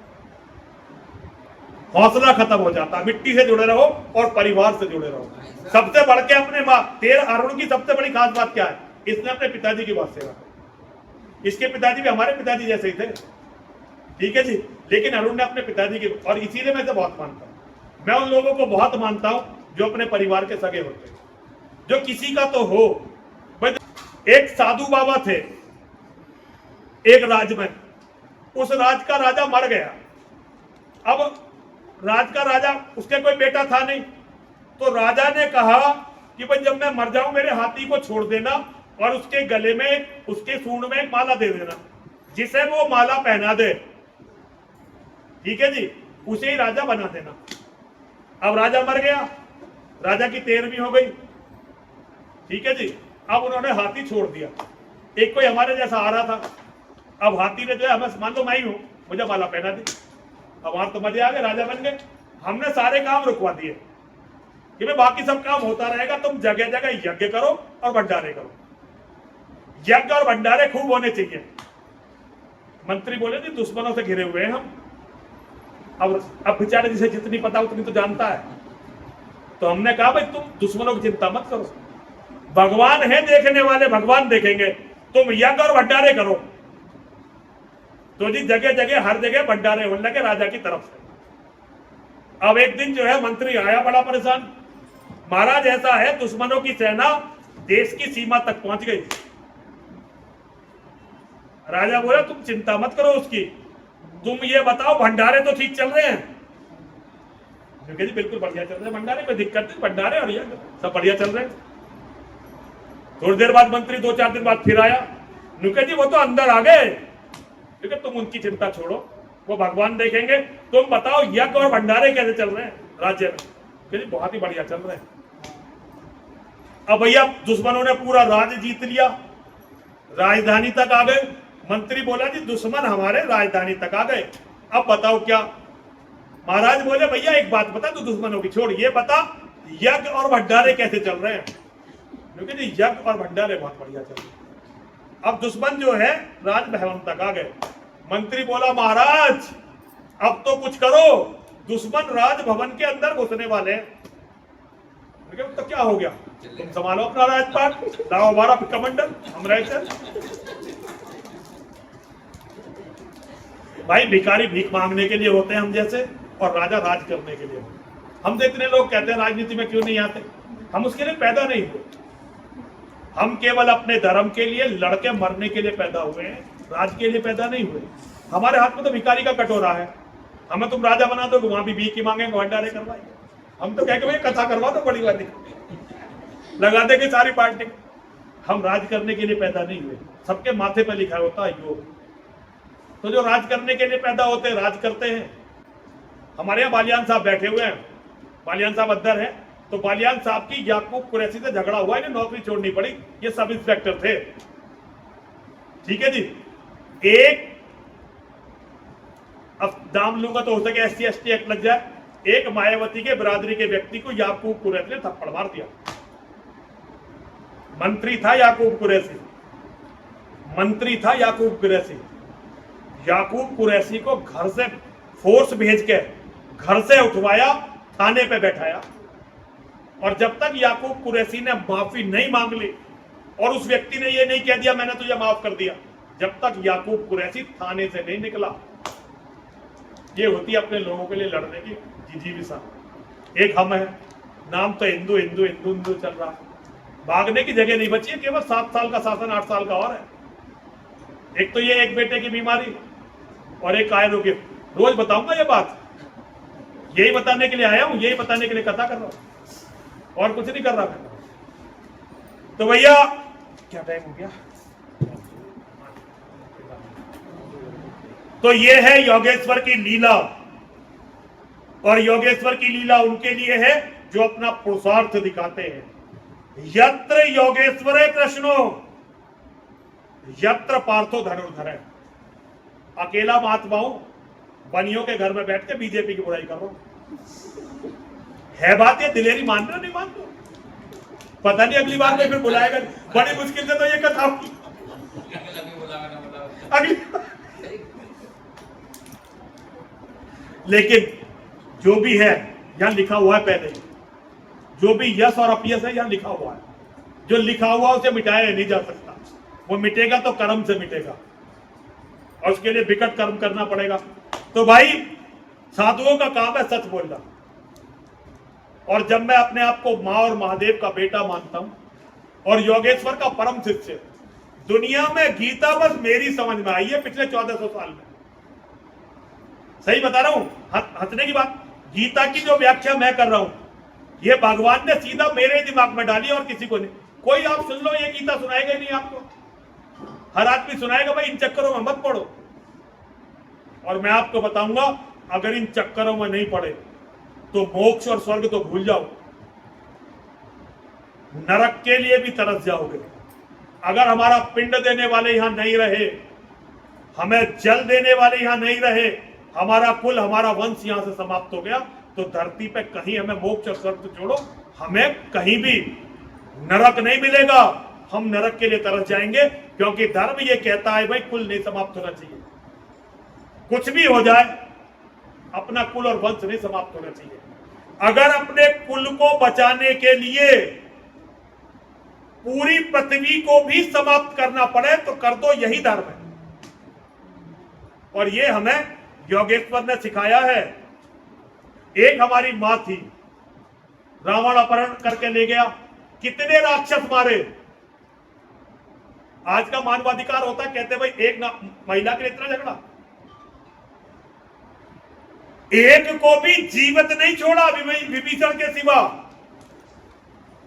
हौसला खत्म हो जाता। मिट्टी से जुड़े रहो और परिवार से जुड़े रहो। सबसे बढ़ के अपने माँ, अरुण की सबसे बड़ी खास बात क्या है, इसने अपने पिताजी की बहुत सेवा की। इसके पिताजी भी हमारे पिताजी जैसे ही थे, ठीक है जी, लेकिन अरुण ने अपने पिताजी की, और इसीलिए मैं इसे बहुत मानता हूं। मैं उन लोगों को बहुत मानता हूं जो अपने परिवार के सगे होते हैं, जो किसी का तो हो। एक साधु बाबा थे एक राज्य में, उस राज का राजा मर गया। अब राज का राजा, उसके कोई बेटा था नहीं, तो राजा ने कहा कि भाई जब मैं मर जाऊं मेरे हाथी को छोड़ देना और उसके गले में, उसके सूंड में एक माला दे देना, जिसे वो माला पहना दे, ठीक है जी, उसे ही राजा बना देना। अब राजा मर गया, राजा की 13वीं हो गई, ठीक है जी। अब उन्होंने हाथी छोड़ दिया। एक कोई हमारे जैसा आ रहा था, अब हाथी ने जो है, हमें मान लो मैं ही हूं, मुझे माला पहना दी। अब वहां तो मजे आ गए, राजा बन गए। हमने सारे काम रुकवा दिए कि भाई बाकी सब काम होता रहेगा, तुम जगह जगह यज्ञ करो और भंडारे करो। यज्ञ और भंडारे खूब होने चाहिए। मंत्री बोले जी दुश्मनों से घिरे हुए हैं हम। अब बेचारे जिसे जितनी पता उतनी तो जानता है। तो हमने कहा भाई तुम दुश्मनों की चिंता मत करो, भगवान है देखने वाले, भगवान देखेंगे, तुम यज्ञ और भंडारे करो। तो जी जगह जगह हर जगह भंडारे होने लगे राजा की तरफ से। अब एक दिन जो है मंत्री आया बड़ा परेशान, महाराज ऐसा है दुश्मनों की सेना देश की सीमा तक पहुंच गई। राजा बोला तुम चिंता मत करो उसकी, तुम ये बताओ भंडारे तो ठीक चल रहे हैं? क्योंकि जी बिल्कुल बढ़िया चल रहे हैं भंडारे, कोई दिक्कत नहीं, भंडारे और ये सब बढ़िया चल रहे हैं। थोड़ी देर बाद मंत्री 2-4 दिन बाद फिर आया, नुके जी वो तो अंदर आ गए, क्योंकि तुम उनकी चिंता छोड़ो, वो भगवान देखेंगे, तुम बताओ यज्ञ और भंडारे कैसे चल रहे हैं राज्य में। क्योंकि बहुत ही बढ़िया चल रहे हैं। अब भैया दुश्मनों ने पूरा राज्य जीत लिया, राजधानी तक आ गए। मंत्री बोला जी दुश्मन हमारे राजधानी तक आ गए, अब बताओ क्या। महाराज बोले भैया एक बात बता, तू दुश्मनों की छोड़, ये बता यज्ञ और भंडारे कैसे चल रहे हैं। क्योंकि जी यज्ञ और भंडारे बहुत बढ़िया चल रहे हैं। अब दुश्मन जो है राजभवन तक आ गए। मंत्री बोला महाराज अब तो कुछ करो, दुश्मन राजभवन के अंदर घुसने वाले हैं। तो क्या हो गया, तुम संभालो अपना राजपाट, लाओ हमारा कमंडल, हम रहते। भाई भिखारी भीख मांगने के लिए होते हैं हम जैसे, और राजा राज करने के लिए। हम तो इतने लोग कहते हैं राजनीति में क्यों नहीं आते, हम उसके लिए पैदा नहीं हुए, हम केवल अपने धर्म के लिए लड़के मरने के लिए पैदा हुए हैं, राज के लिए पैदा नहीं हुए। हमारे हाथ में तो भिखारी का कटोरा है, हमें तुम राजा बना दो, वहां भी भीख ही मांगेंगे, भंडारे करवाएंगे। हम तो कह के भाई कथा करवा दो बड़ी वाली, लगा देंगे सारी पार्टी। हम राज करने के लिए पैदा नहीं हुए, सबके माथे पर लिखा होता है योग। तो जो राज करने के लिए पैदा होते हैं राज करते हैं। हमारे यहाँ बालियान साहब बैठे हुए हैं, बालियान साहब अद्दर है, तो बालियान साहब की याकूब कुरैशी से झगड़ा हुआ, इन्हें नौकरी छोड़नी पड़ी, ये सब इंस्पेक्टर थे, ठीक है जी। एक अब दाम लूंगा तो हो सके SC ST एक्ट लग जाए। एक मायावती के बिरादरी के व्यक्ति को याकूब कुरैशी ने थप्पड़ मार दिया। मंत्री था याकूब कुरैशी, मंत्री था याकूब कुरैशी। याकूब कुरैशी को घर से फोर्स भेज के घर से उठवाया, थाने पे बैठाया, और जब तक याकूब कुरैशी ने माफी नहीं मांग ली और उस व्यक्ति ने ये नहीं कह दिया मैंने तुझे माफ कर दिया, जब तक याकूब कुरैशी थाने से नहीं निकला। ये होती है अपने लोगों के लिए लड़ने की जिजीविसा। एक हम है, नाम तो हिंदू हिंदू हिंदू हिंदू चल रहा है, भागने की जगह नहीं बची है, केवल 7 साल का शासन 8 साल का और है। एक तो ये एक बेटे की बीमारी और एक कायरों के, रोज बताऊंगा ये बात, यही बताने के लिए आया हूं, यही बताने के लिए कथा कर रहा हूं, और कुछ नहीं कर रहा मैं। तो भैया क्या टाइम हो गया, तो ये है योगेश्वर की लीला, और योगेश्वर की लीला उनके लिए है जो अपना पुरुषार्थ दिखाते हैं। यत्र योगेश्वरे कृष्णो यत्र पार्थो धनुर्धर। अकेला महात्मा हूं, बनियों के घर में बैठ के बीजेपी की बुराई कर रहा हूं। है बात ये, दिलेरी मान रहे नहीं मान रहे, पता नहीं अगली बार में फिर बुलाएगा, बड़ी मुश्किल से तो ये कथा अगली। लेकिन जो भी है यहां लिखा हुआ है, पहले जो भी यश और अपयश है यहां लिखा हुआ है, जो लिखा हुआ उसे मिटाया नहीं जा सकता, वो मिटेगा तो कर्म से मिटेगा, और उसके लिए विकट कर्म करना पड़ेगा। तो भाई साधुओं का काम है सच बोलना, और जब मैं अपने आप को मां और महादेव का बेटा मानता हूं और योगेश्वर का परम शिष्य, दुनिया में गीता बस मेरी समझ में आई है पिछले 1400 साल में, सही बता रहा हूं, हंसने की बात, गीता की जो व्याख्या मैं कर रहा हूं ये भगवान ने सीधा मेरे दिमाग में डाली और किसी को नहीं। कोई आप सुन लो, ये गीता सुनाएगा नहीं आपको, हर आदमी सुनाएगा भाई इन चक्करों में मत पड़ो। और मैं आपको बताऊंगा अगर इन चक्करों में नहीं पड़े तो मोक्ष और स्वर्ग तो भूल जाओ, नरक के लिए भी तरस जाओगे। अगर हमारा पिंड देने वाले यहां नहीं रहे, हमें जल देने वाले यहां नहीं रहे, हमारा कुल हमारा वंश यहां से समाप्त हो गया, तो धरती पे कहीं हमें मोक्ष और स्वर्ग तो छोड़ो, हमें कहीं भी नरक नहीं मिलेगा। हम नरक के लिए तरस जाएंगे, क्योंकि धर्म ये कहता है भाई कुल नहीं समाप्त होना चाहिए, कुछ भी हो जाए अपना कुल और वंश नहीं समाप्त होना चाहिए। अगर अपने कुल को बचाने के लिए पूरी पृथ्वी को भी समाप्त करना पड़े तो कर दो, यही धर्म है। और ये हमें योगेश्वर ने सिखाया है। एक हमारी मां थी, रावण अपहरण करके ले गया, कितने राक्षस मारे। आज का मानवाधिकार होता, कहते भाई एक महिला के लिए इतना झगड़ा, एक को भी जीवित नहीं छोड़ा विभीषण के सिवा।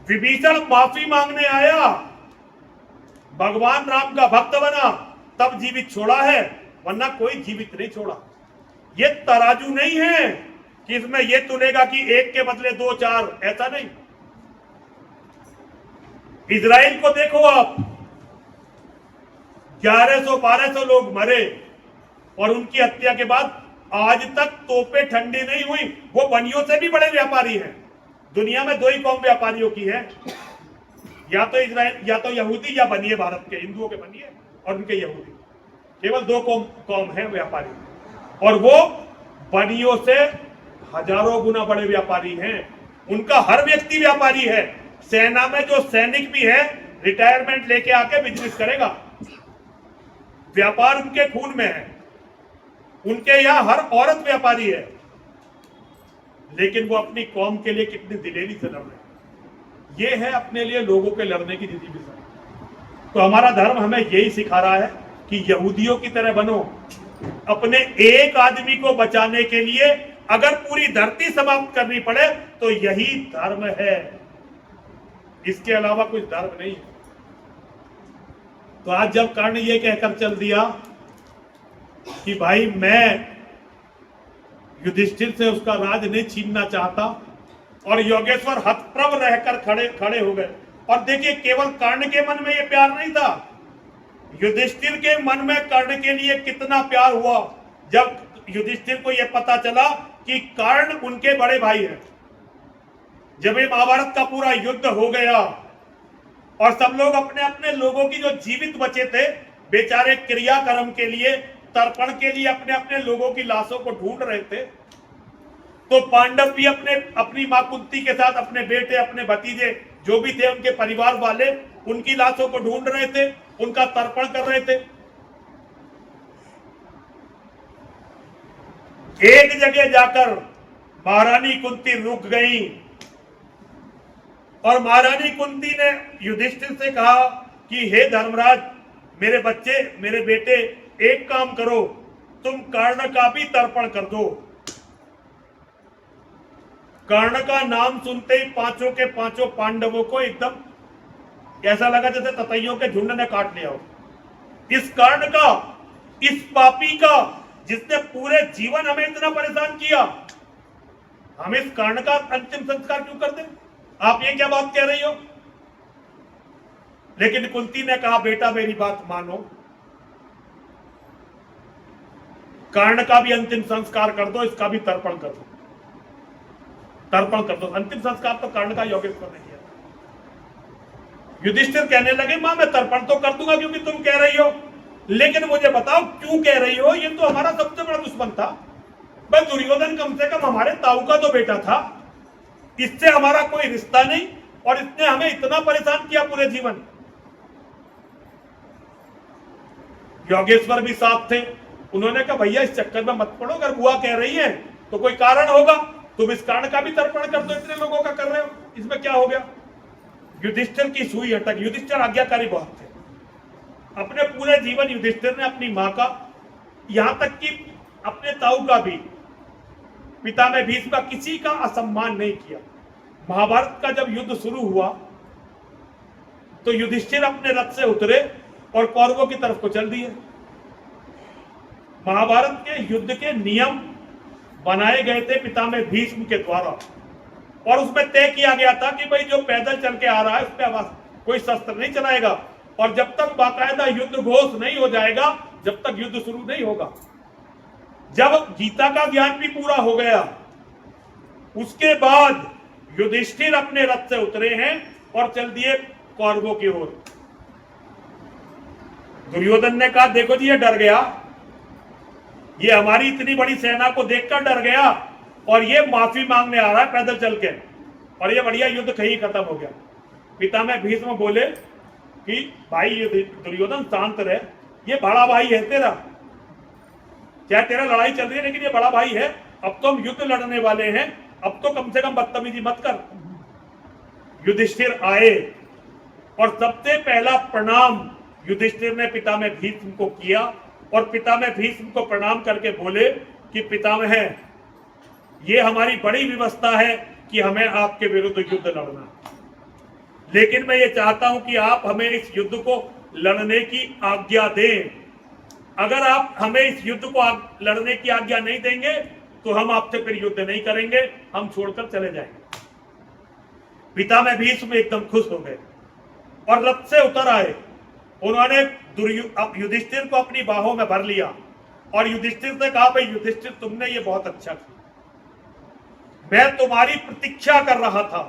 विभीषण माफी मांगने आया, भगवान राम का भक्त बना, तब जीवित छोड़ा है, वरना कोई जीवित नहीं छोड़ा। ये तराजू नहीं है कि इसमें ये तुलेगा कि एक के बदले दो चार, ऐसा नहीं। इजराइल को देखो आप, 1100-1200 लोग मरे और उनकी हत्या के बाद आज तक तोपे ठंडी नहीं हुई। वो बनियों से भी बड़े व्यापारी हैं। दुनिया में दो ही कौम व्यापारियों की है, या तो इजराइल, या तो यहूदी, या बनिए भारत के हिंदुओं के बनिए और उनके यहूदी। केवल दो कौम है व्यापारी, और वो बनियों से हजारों गुना बड़े व्यापारी हैं। उनका हर व्यक्ति व्यापारी है। सेना में जो सैनिक भी है, रिटायरमेंट लेके आके बिजनेस करेगा। व्यापार उनके खून में है। उनके यहां हर औरत व्यापारी है, लेकिन वो अपनी कौम के लिए कितनी दिलेरी से लड़ रहे। ये है अपने लिए लोगों के लड़ने की जिंदगी भी। तो हमारा धर्म हमें यही सिखा रहा है कि यहूदियों की तरह बनो। अपने एक आदमी को बचाने के लिए अगर पूरी धरती समाप्त करनी पड़े तो यही धर्म है, इसके अलावा कुछ धर्म नहीं है। तो आज जब कर्ण ये कहकर चल दिया कि भाई मैं युधिष्ठिर से उसका राज नहीं छीनना चाहता, और योगेश्वर हतप्रभ रहकर खड़े हो गए। और देखिए, केवल कर्ण के मन में ये प्यार नहीं था, युधिष्ठिर के मन में कर्ण के लिए कितना प्यार हुआ जब युधिष्ठिर को यह पता चला कि कर्ण उनके बड़े भाई हैं। जब ये महाभारत का पूरा युद्ध हो गया और सब लोग अपने अपने लोगों की जो जीवित बचे थे, बेचारे क्रियाकर्म के लिए, तर्पण के लिए अपने अपने लोगों की लाशों को ढूंढ रहे थे, तो पांडव भी अपनी मां कुंती के साथ अपने बेटे, अपने भतीजे जो भी थे, उनके परिवार वाले, उनकी लाशों को ढूंढ रहे थे, उनका तर्पण कर रहे थे। एक जगह जाकर महारानी कुंती रुक गई और महारानी कुंती ने युधिष्ठिर से कहा कि हे धर्मराज, मेरे बच्चे, मेरे बेटे, एक काम करो, तुम कर्ण का भी तर्पण कर दो। कर्ण का नाम सुनते ही पांचों के पांचों पांडवों को एकदम ऐसा लगा जैसे ततैयों के झुंड ने काट लिया हो। इस कर्ण का, इस पापी का, जिसने पूरे जीवन हमें इतना परेशान किया, हम इस कर्ण का अंतिम संस्कार क्यों कर दें? आप ये क्या बात कह रही हो? लेकिन कुंती ने कहा, बेटा मेरी बात मानो, कर्ण का भी अंतिम संस्कार कर दो, इसका भी तर्पण कर दो, तर्पण कर दो। अंतिम संस्कार तो कर्ण का योगेश्वर ने किया। युधिष्ठिर कहने लगे, मां मैं तर्पण तो कर दूंगा क्योंकि तुम कह रही हो, लेकिन मुझे बताओ क्यों कह रही हो? ये तो हमारा सबसे बड़ा दुश्मन था। भाई दुर्योधन कम से कम हमारे ताऊ का तो बेटा था, इससे हमारा कोई रिश्ता नहीं, और इसने हमें इतना परेशान किया पूरे जीवन। योगेश्वर भी साथ थे। उन्होंने कहा, भैया इस चक्कर में मत पड़ो, अगर बुआ कह रही है तो कोई कारण होगा, तुम इस कर्ण का भी तर्पण कर दो, इतने लोगों का कर रहे हो, इसमें क्या हो गया? युधिष्ठिर की सुई अटक। युधिष्ठिर आज्ञाकारी बहुत थे। अपने पूरे जीवन युधिष्ठिर ने अपनी मां का, यहां तक कि अपने ताऊ का भी, पिता में भीष्म का, किसी का असम्मान नहीं किया। महाभारत का जब युद्ध शुरू हुआ तो युधिष्ठिर अपने रथ से उतरे और कौरवों की तरफ को चल दिए। महाभारत के युद्ध के नियम बनाए गए थे पितामह भीष्म के द्वारा, और उसमें तय किया गया था कि भाई जो पैदल चल के आ रहा है उस पर कोई शस्त्र नहीं चलाएगा, और जब तक बाकायदा युद्ध घोष नहीं हो जाएगा, जब तक युद्ध शुरू नहीं होगा। जब गीता का ज्ञान भी पूरा हो गया, उसके बाद युधिष्ठिर अपने रथ से उतरे हैं और चल दिए कौरवों की ओर। दुर्योधन ने कहा, देखो जी ये डर गया, ये हमारी इतनी बड़ी सेना को देखकर डर गया, और ये माफी मांगने आ रहा है पैदल चल के, और ये बढ़िया युद्ध कहीं खत्म हो गया। पितामह भीष्म बोले कि भाई दुर्योधन शांत रहे, ये बड़ा भाई है तेरा, चाहे तेरा लड़ाई चल रही है लेकिन ये बड़ा भाई है, अब तो हम युद्ध लड़ने वाले हैं, अब तो कम से कम बदतमीजी मत कर। युधिष्ठिर आए और सबसे पहला प्रणाम युधिष्ठिर ने पितामह भीष्म को किया, और पितामह भीष्म को प्रणाम करके बोले कि पितामह, ये हमारी बड़ी व्यवस्था है कि हमें आपके विरुद्ध युद्ध लड़ना है। लेकिन मैं ये चाहता हूं कि आप हमें इस युद्ध को लड़ने की आज्ञा दें। अगर आप हमें इस युद्ध को लड़ने की आज्ञा नहीं देंगे तो हम आपसे फिर युद्ध नहीं करेंगे, हम छोड़कर चले जाएंगे। पिता में भीष्म एकदम खुश हो गए और रथ से उतर आए। उन्होंने युधिष्ठिर को अपनी बाहों में भर लिया और युधिष्ठिर से कहा, भाई युधिष्ठिर, तुमने ये बहुत अच्छा किया, मैं तुम्हारी प्रतीक्षा कर रहा था।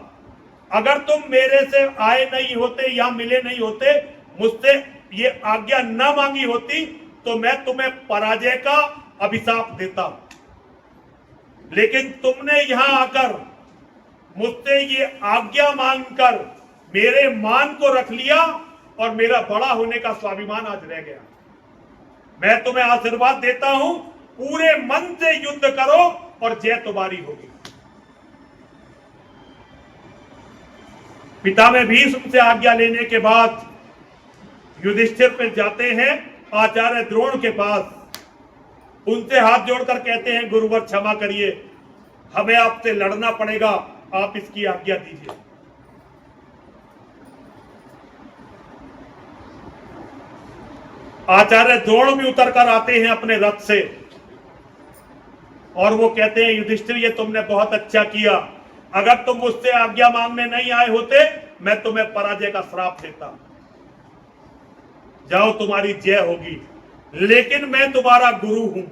अगर तुम मेरे से आए नहीं होते या मिले नहीं होते, मुझसे ये आज्ञा न मांगी होती तो मैं तुम्हें पराजय का अभिशाप देता। लेकिन तुमने यहां आकर मुझसे ये आज्ञा मांगकर मेरे मान को रख लिया और मेरा बड़ा होने का स्वाभिमान आज रह गया। मैं तुम्हें आशीर्वाद देता हूं, पूरे मन से युद्ध करो और जय तुम्हारी होगी। पिता में भीष्म से आज्ञा लेने के बाद युधिष्ठिर पे जाते हैं आचार्य द्रोण के पास। उनसे हाथ जोड़कर कहते हैं, गुरुवर क्षमा करिए, हमें आपसे लड़ना पड़ेगा, आप इसकी आज्ञा दीजिए। आचार्य द्रोण भी उतरकर आते हैं अपने रथ से और वो कहते हैं, युधिष्ठिर, ये तुमने बहुत अच्छा किया। अगर तुम मुझसे आज्ञा मांगने नहीं आए होते, मैं तुम्हें पराजय का श्राप देता। जाओ, तुम्हारी जय होगी। लेकिन मैं तुम्हारा गुरु हूं,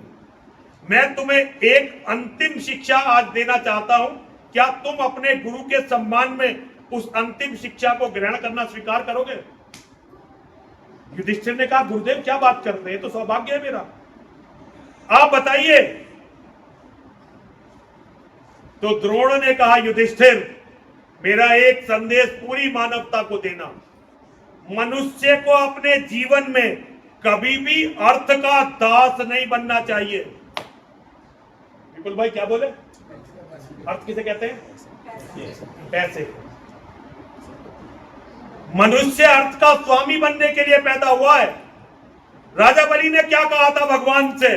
मैं तुम्हें एक अंतिम शिक्षा आज देना चाहता हूं। क्या तुम अपने गुरु के सम्मान में उस अंतिम शिक्षा को ग्रहण करना स्वीकार करोगे? युधिष्ठिर ने कहा, गुरुदेव क्या बात कर रहे हैं, तो सौभाग्य है मेरा, आप बताइए। तो द्रोण ने कहा, युधिष्ठिर, मेरा एक संदेश पूरी मानवता को देना, मनुष्य को अपने जीवन में कभी भी अर्थ का दास नहीं बनना चाहिए। विपुल भाई क्या बोले? अर्थ किसे कहते हैं? पैसे। मनुष्य अर्थ का स्वामी बनने के लिए पैदा हुआ है। राजा बलि ने क्या कहा था भगवान से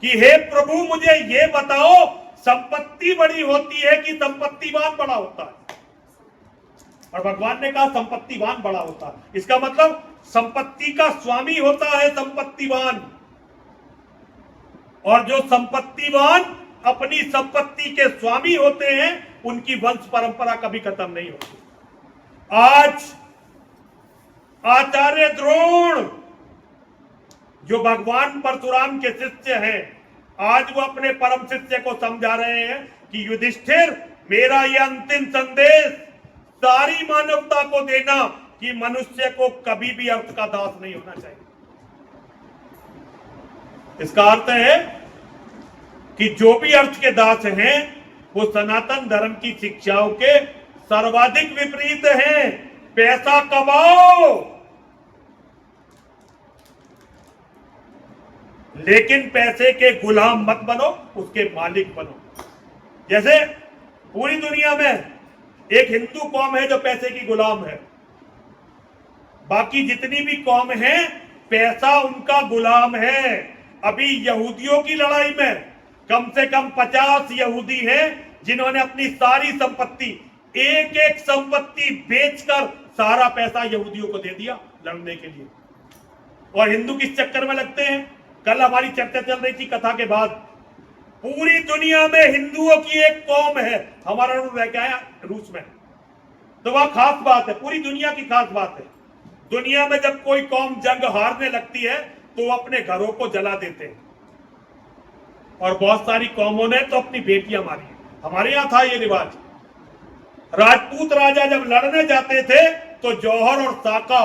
कि हे प्रभु, मुझे ये बताओ, संपत्ति बड़ी होती है कि संपत्तिवान बड़ा होता है? और भगवान ने कहा, संपत्तिवान बड़ा होता है। इसका मतलब संपत्ति का स्वामी होता है संपत्तिवान, और जो संपत्तिवान अपनी संपत्ति के स्वामी होते हैं, उनकी वंश परंपरा कभी खत्म नहीं होती। आज आचार्य द्रोण जो भगवान परशुराम के शिष्य हैं, आज वो अपने परम शिष्य को समझा रहे हैं कि युधिष्ठिर, मेरा यह अंतिम संदेश सारी मानवता को देना कि मनुष्य को कभी भी अर्थ का दास नहीं होना चाहिए। इसका अर्थ है कि जो भी अर्थ के दास हैं, वो सनातन धर्म की शिक्षाओं के सर्वाधिक विपरीत हैं। पैसा कमाओ, लेकिन पैसे के गुलाम मत बनो, उसके मालिक बनो। जैसे पूरी दुनिया में एक हिंदू कौम है जो पैसे की गुलाम है, बाकी जितनी भी कौम है पैसा उनका गुलाम है। अभी यहूदियों की लड़ाई में कम से कम 50 यहूदी हैं जिन्होंने अपनी सारी संपत्ति, एक एक संपत्ति बेचकर सारा पैसा यहूदियों को दे दिया लड़ने के लिए। और हिंदू किस चक्कर में लगते हैं? कल हमारी चर्चा चल रही थी कथा के बाद, पूरी दुनिया में हिंदुओं की एक कौम है, हमारा रह के आया रूस में, तो वह खास बात है, पूरी दुनिया की खास बात है। दुनिया में जब कोई कौम जंग हारने लगती है तो वो अपने घरों को जला देते हैं, और बहुत सारी कौमों ने तो अपनी बेटियां मारी। हमारे यहां था ये रिवाज। राजपूत राजा जब लड़ने जाते थे तो जौहर और साका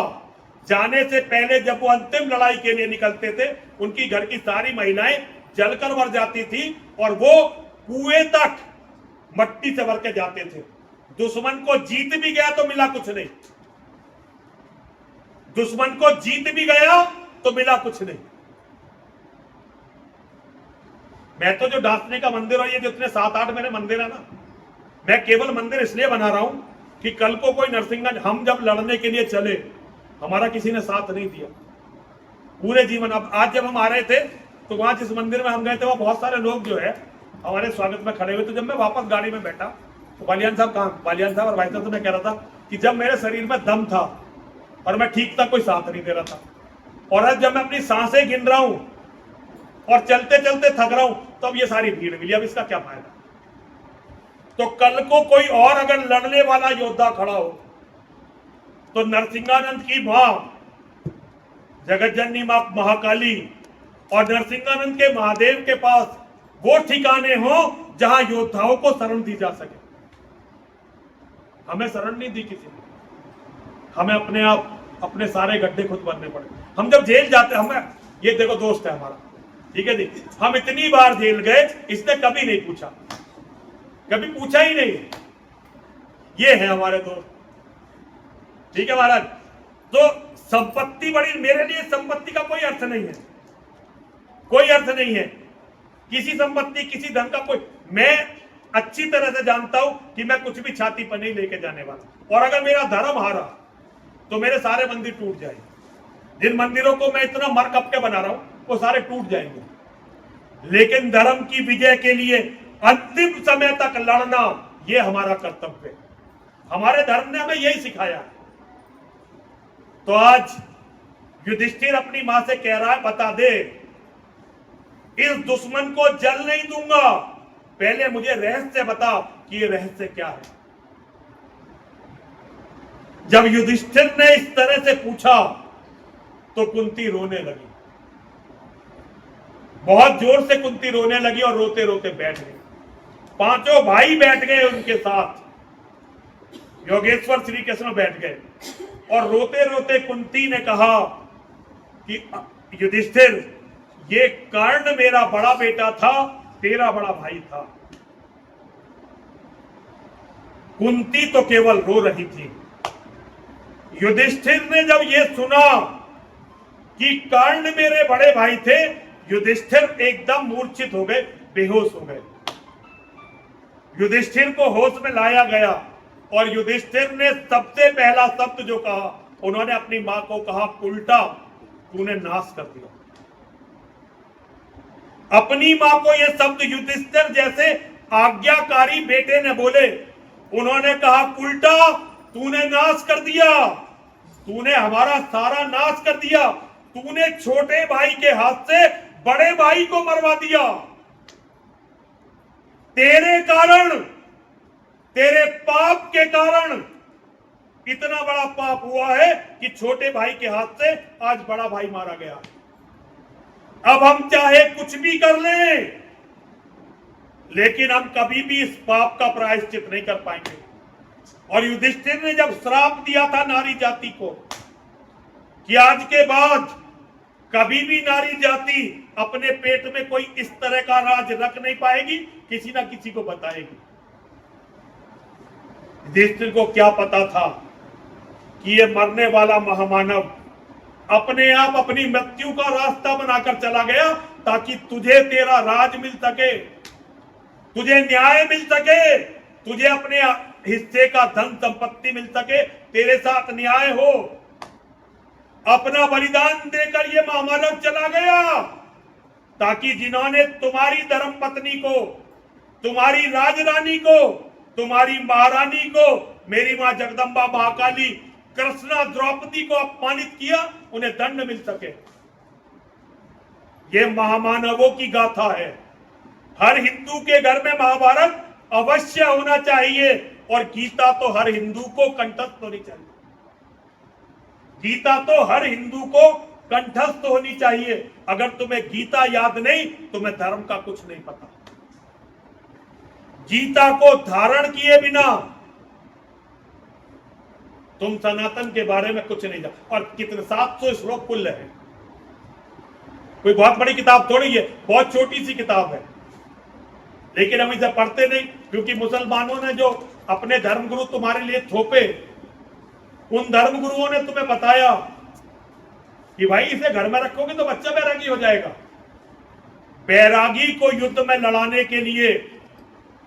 जाने से पहले जब वो अंतिम लड़ाई के लिए निकलते थे, उनकी घर की सारी महिलाएं जलकर मर जाती थी और वो कुएं तक मट्टी से भर के जाते थे। दुश्मन को जीत भी गया तो मिला कुछ नहीं, दुश्मन को जीत भी गया तो मिला कुछ नहीं। मैं तो जो डांसने का मंदिर और ये जितने 7-8 मेरे मंदिर है ना, मैं केवल मंदिर इसलिए बना रहा हूं कि कल को कोई नरसिंहगंज, हम जब लड़ने के लिए चले, हमारा किसी ने साथ नहीं दिया पूरे जीवन। अब आज जब हम आ रहे थे तो वहां जिस मंदिर में हम गए थे, वहां बहुत सारे लोग जो है हमारे स्वागत में खड़े हुए। तो जब मैं वापस गाड़ी में बैठा तो बालियान साहब कहाँ, बालियान साहब और भाई साहब से मैं कह रहा था कि जब मेरे शरीर में दम था और मैं ठीक था, कोई साथ नहीं दे रहा था, और आज जब मैं अपनी सांसें गिन रहा हूं और चलते चलते थक रहा हूं, तो अब ये सारी भीड़ मिली, अब इसका क्या फायदा। तो कल को कोई और अगर लड़ने वाला योद्धा खड़ा हो तो नरसिंहानंद की मां जगतजननी मां महाकाली और नरसिंहानंद के महादेव के पास वो ठिकाने हो जहां योद्धाओं को शरण दी जा सके। हमें शरण नहीं दी किसी ने, हमें अपने आप अपने सारे गड्ढे खुद भरने पड़े। हम जब जेल जाते, हमें ये देखो दोस्त है हमारा, ठीक है जी, हम इतनी बार जेल गए, इसने कभी नहीं पूछा, कभी पूछा ही नहीं। ये है हमारे दोस्त, ठीक है महाराज। तो संपत्ति बड़ी, मेरे लिए संपत्ति का कोई अर्थ नहीं है, कोई अर्थ नहीं है किसी संपत्ति किसी धन का कोई। मैं अच्छी तरह से जानता हूं कि मैं कुछ भी छाती पर नहीं लेके जाने वाला, और अगर मेरा धर्म हारा तो मेरे सारे मंदिर टूट जाएंगे। जिन मंदिरों को मैं इतना मर कप के बना रहा हूं वो सारे टूट जाएंगे, लेकिन धर्म की विजय के लिए अंतिम समय तक लड़ना ये हमारा कर्तव्य है। हमारे धर्म ने हमें यही सिखाया है। तो आज युधिष्ठिर अपनी मां से कह रहा है, बता दे, इस दुश्मन को जल नहीं दूंगा, पहले मुझे रहस्य बता कि ये रहस्य क्या है। जब युधिष्ठिर ने इस तरह से पूछा तो कुंती रोने लगी, बहुत जोर से कुंती रोने लगी और रोते रोते बैठ गई। पांचों भाई बैठ गए उनके साथ, योगेश्वर श्री कृष्ण बैठ गए, और रोते रोते कुंती ने कहा कि युधिष्ठिर, ये कर्ण मेरा बड़ा बेटा था, तेरा बड़ा भाई था। कुंती तो केवल रो रही थी। युधिष्ठिर ने जब ये सुना कि कर्ण मेरे बड़े भाई थे, युधिष्ठिर एकदम मूर्छित हो गए, बेहोश हो गए। युधिष्ठिर को होश में लाया गया और युधिष्ठिर ने सबसे पहला शब्द जो कहा, उन्होंने अपनी मां को कहा, उल्टा तूने नाश कर दिया। अपनी मां को यह शब्द युधिष्ठिर जैसे आज्ञाकारी बेटे ने बोले, उन्होंने कहा, उल्टा तूने नाश कर दिया, तूने हमारा सारा नाश कर दिया, तूने छोटे भाई के हाथ से बड़े भाई को मरवा दिया। तेरे कारण, तेरे पाप के कारण इतना बड़ा पाप हुआ है कि छोटे भाई के हाथ से आज बड़ा भाई मारा गया। अब हम चाहे कुछ भी कर लें, लेकिन हम कभी भी इस पाप का प्रायश्चित नहीं कर पाएंगे। और युधिष्ठिर ने जब श्राप दिया था नारी जाति को कि आज के बाद कभी भी नारी जाति अपने पेट में कोई इस तरह का राज रख नहीं पाएगी, किसी ना किसी को बताएगी। युधिष्ठिर को क्या पता था कि ये मरने वाला महामानव अपने आप अपनी मृत्यु का रास्ता बनाकर चला गया ताकि तुझे तेरा राज मिल सके, तुझे न्याय मिल सके, तुझे अपने हिस्से का धन संपत्ति मिल सके, तेरे साथ न्याय हो। अपना बलिदान देकर ये महामानव चला गया ताकि जिन्होंने तुम्हारी धर्म पत्नी को, तुम्हारी राजरानी को, तुम्हारी महारानी को, मेरी मां जगदम्बा महाकाली कृष्णा द्रौपदी को अपमानित किया, उन्हें दंड मिल सके। ये महामानवों की गाथा है। हर हिंदू के घर में महाभारत अवश्य होना चाहिए, और गीता तो हर हिंदू को कंठस्थ होनी चाहिए। गीता तो हर हिंदू को कंठस्थ होनी चाहिए। अगर तुम्हें गीता याद नहीं, तुम्हें धर्म का कुछ नहीं पता। गीता को धारण किए बिना तुम सनातन के बारे में कुछ नहीं जान। और कितने 700 श्लोक कुल है, कोई बहुत बड़ी किताब थोड़ी है, बहुत छोटी सी किताब है, लेकिन हम इसे पढ़ते नहीं क्योंकि मुसलमानों ने जो अपने धर्मगुरु तुम्हारे लिए थोपे, उन धर्मगुरुओं ने तुम्हें बताया कि भाई इसे घर में रखोगे तो बच्चा बैरागी हो जाएगा। बैरागी को युद्ध में लड़ाने के लिए,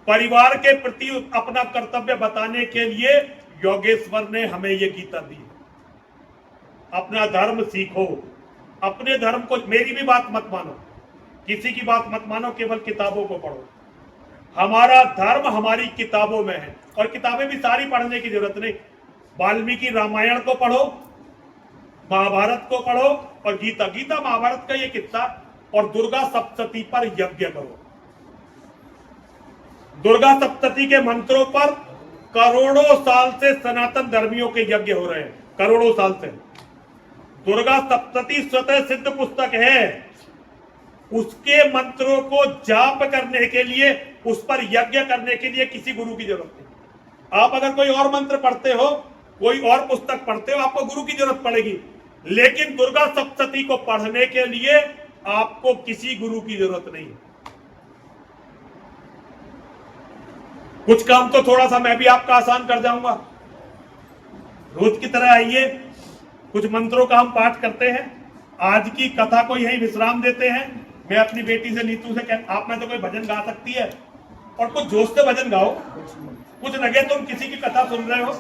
परिवार के प्रति अपना कर्तव्य बताने के लिए योगेश्वर ने हमें ये गीता दी। अपना धर्म सीखो, अपने धर्म को, मेरी भी बात मत मानो, किसी की बात मत मानो, केवल किताबों को पढ़ो। हमारा धर्म हमारी किताबों में है, और किताबें भी सारी पढ़ने की जरूरत नहीं। वाल्मीकि रामायण को पढ़ो, महाभारत को पढ़ो, और गीता गीता महाभारत का ये किस्सा, और दुर्गा सप्तती पर यज्ञ करो। दुर्गा सप्तती के मंत्रों पर करोड़ों साल से सनातन धर्मियों के यज्ञ हो रहे हैं, करोड़ों साल से। दुर्गा सप्तती स्वतः सिद्ध पुस्तक है, उसके मंत्रों को जाप करने के लिए, उस पर यज्ञ करने के लिए किसी गुरु की जरूरत नहीं। आप अगर कोई और मंत्र पढ़ते हो, कोई और पुस्तक पढ़ते हो, आपको गुरु की जरूरत पड़ेगी, लेकिन दुर्गा सप्तती को पढ़ने के लिए आपको किसी गुरु की जरूरत नहीं है। कुछ काम तो थोड़ा सा मैं भी आपका आसान कर जाऊंगा। रोज की तरह आइए, कुछ मंत्रों का हम पाठ करते हैं, आज की कथा को यही विश्राम देते हैं। मैं अपनी बेटी से नीतू से आप में तो कोई भजन गा सकती है, और कुछ जोश से भजन गाओ। कुछ लगे तुम किसी की कथा सुन रहे हो,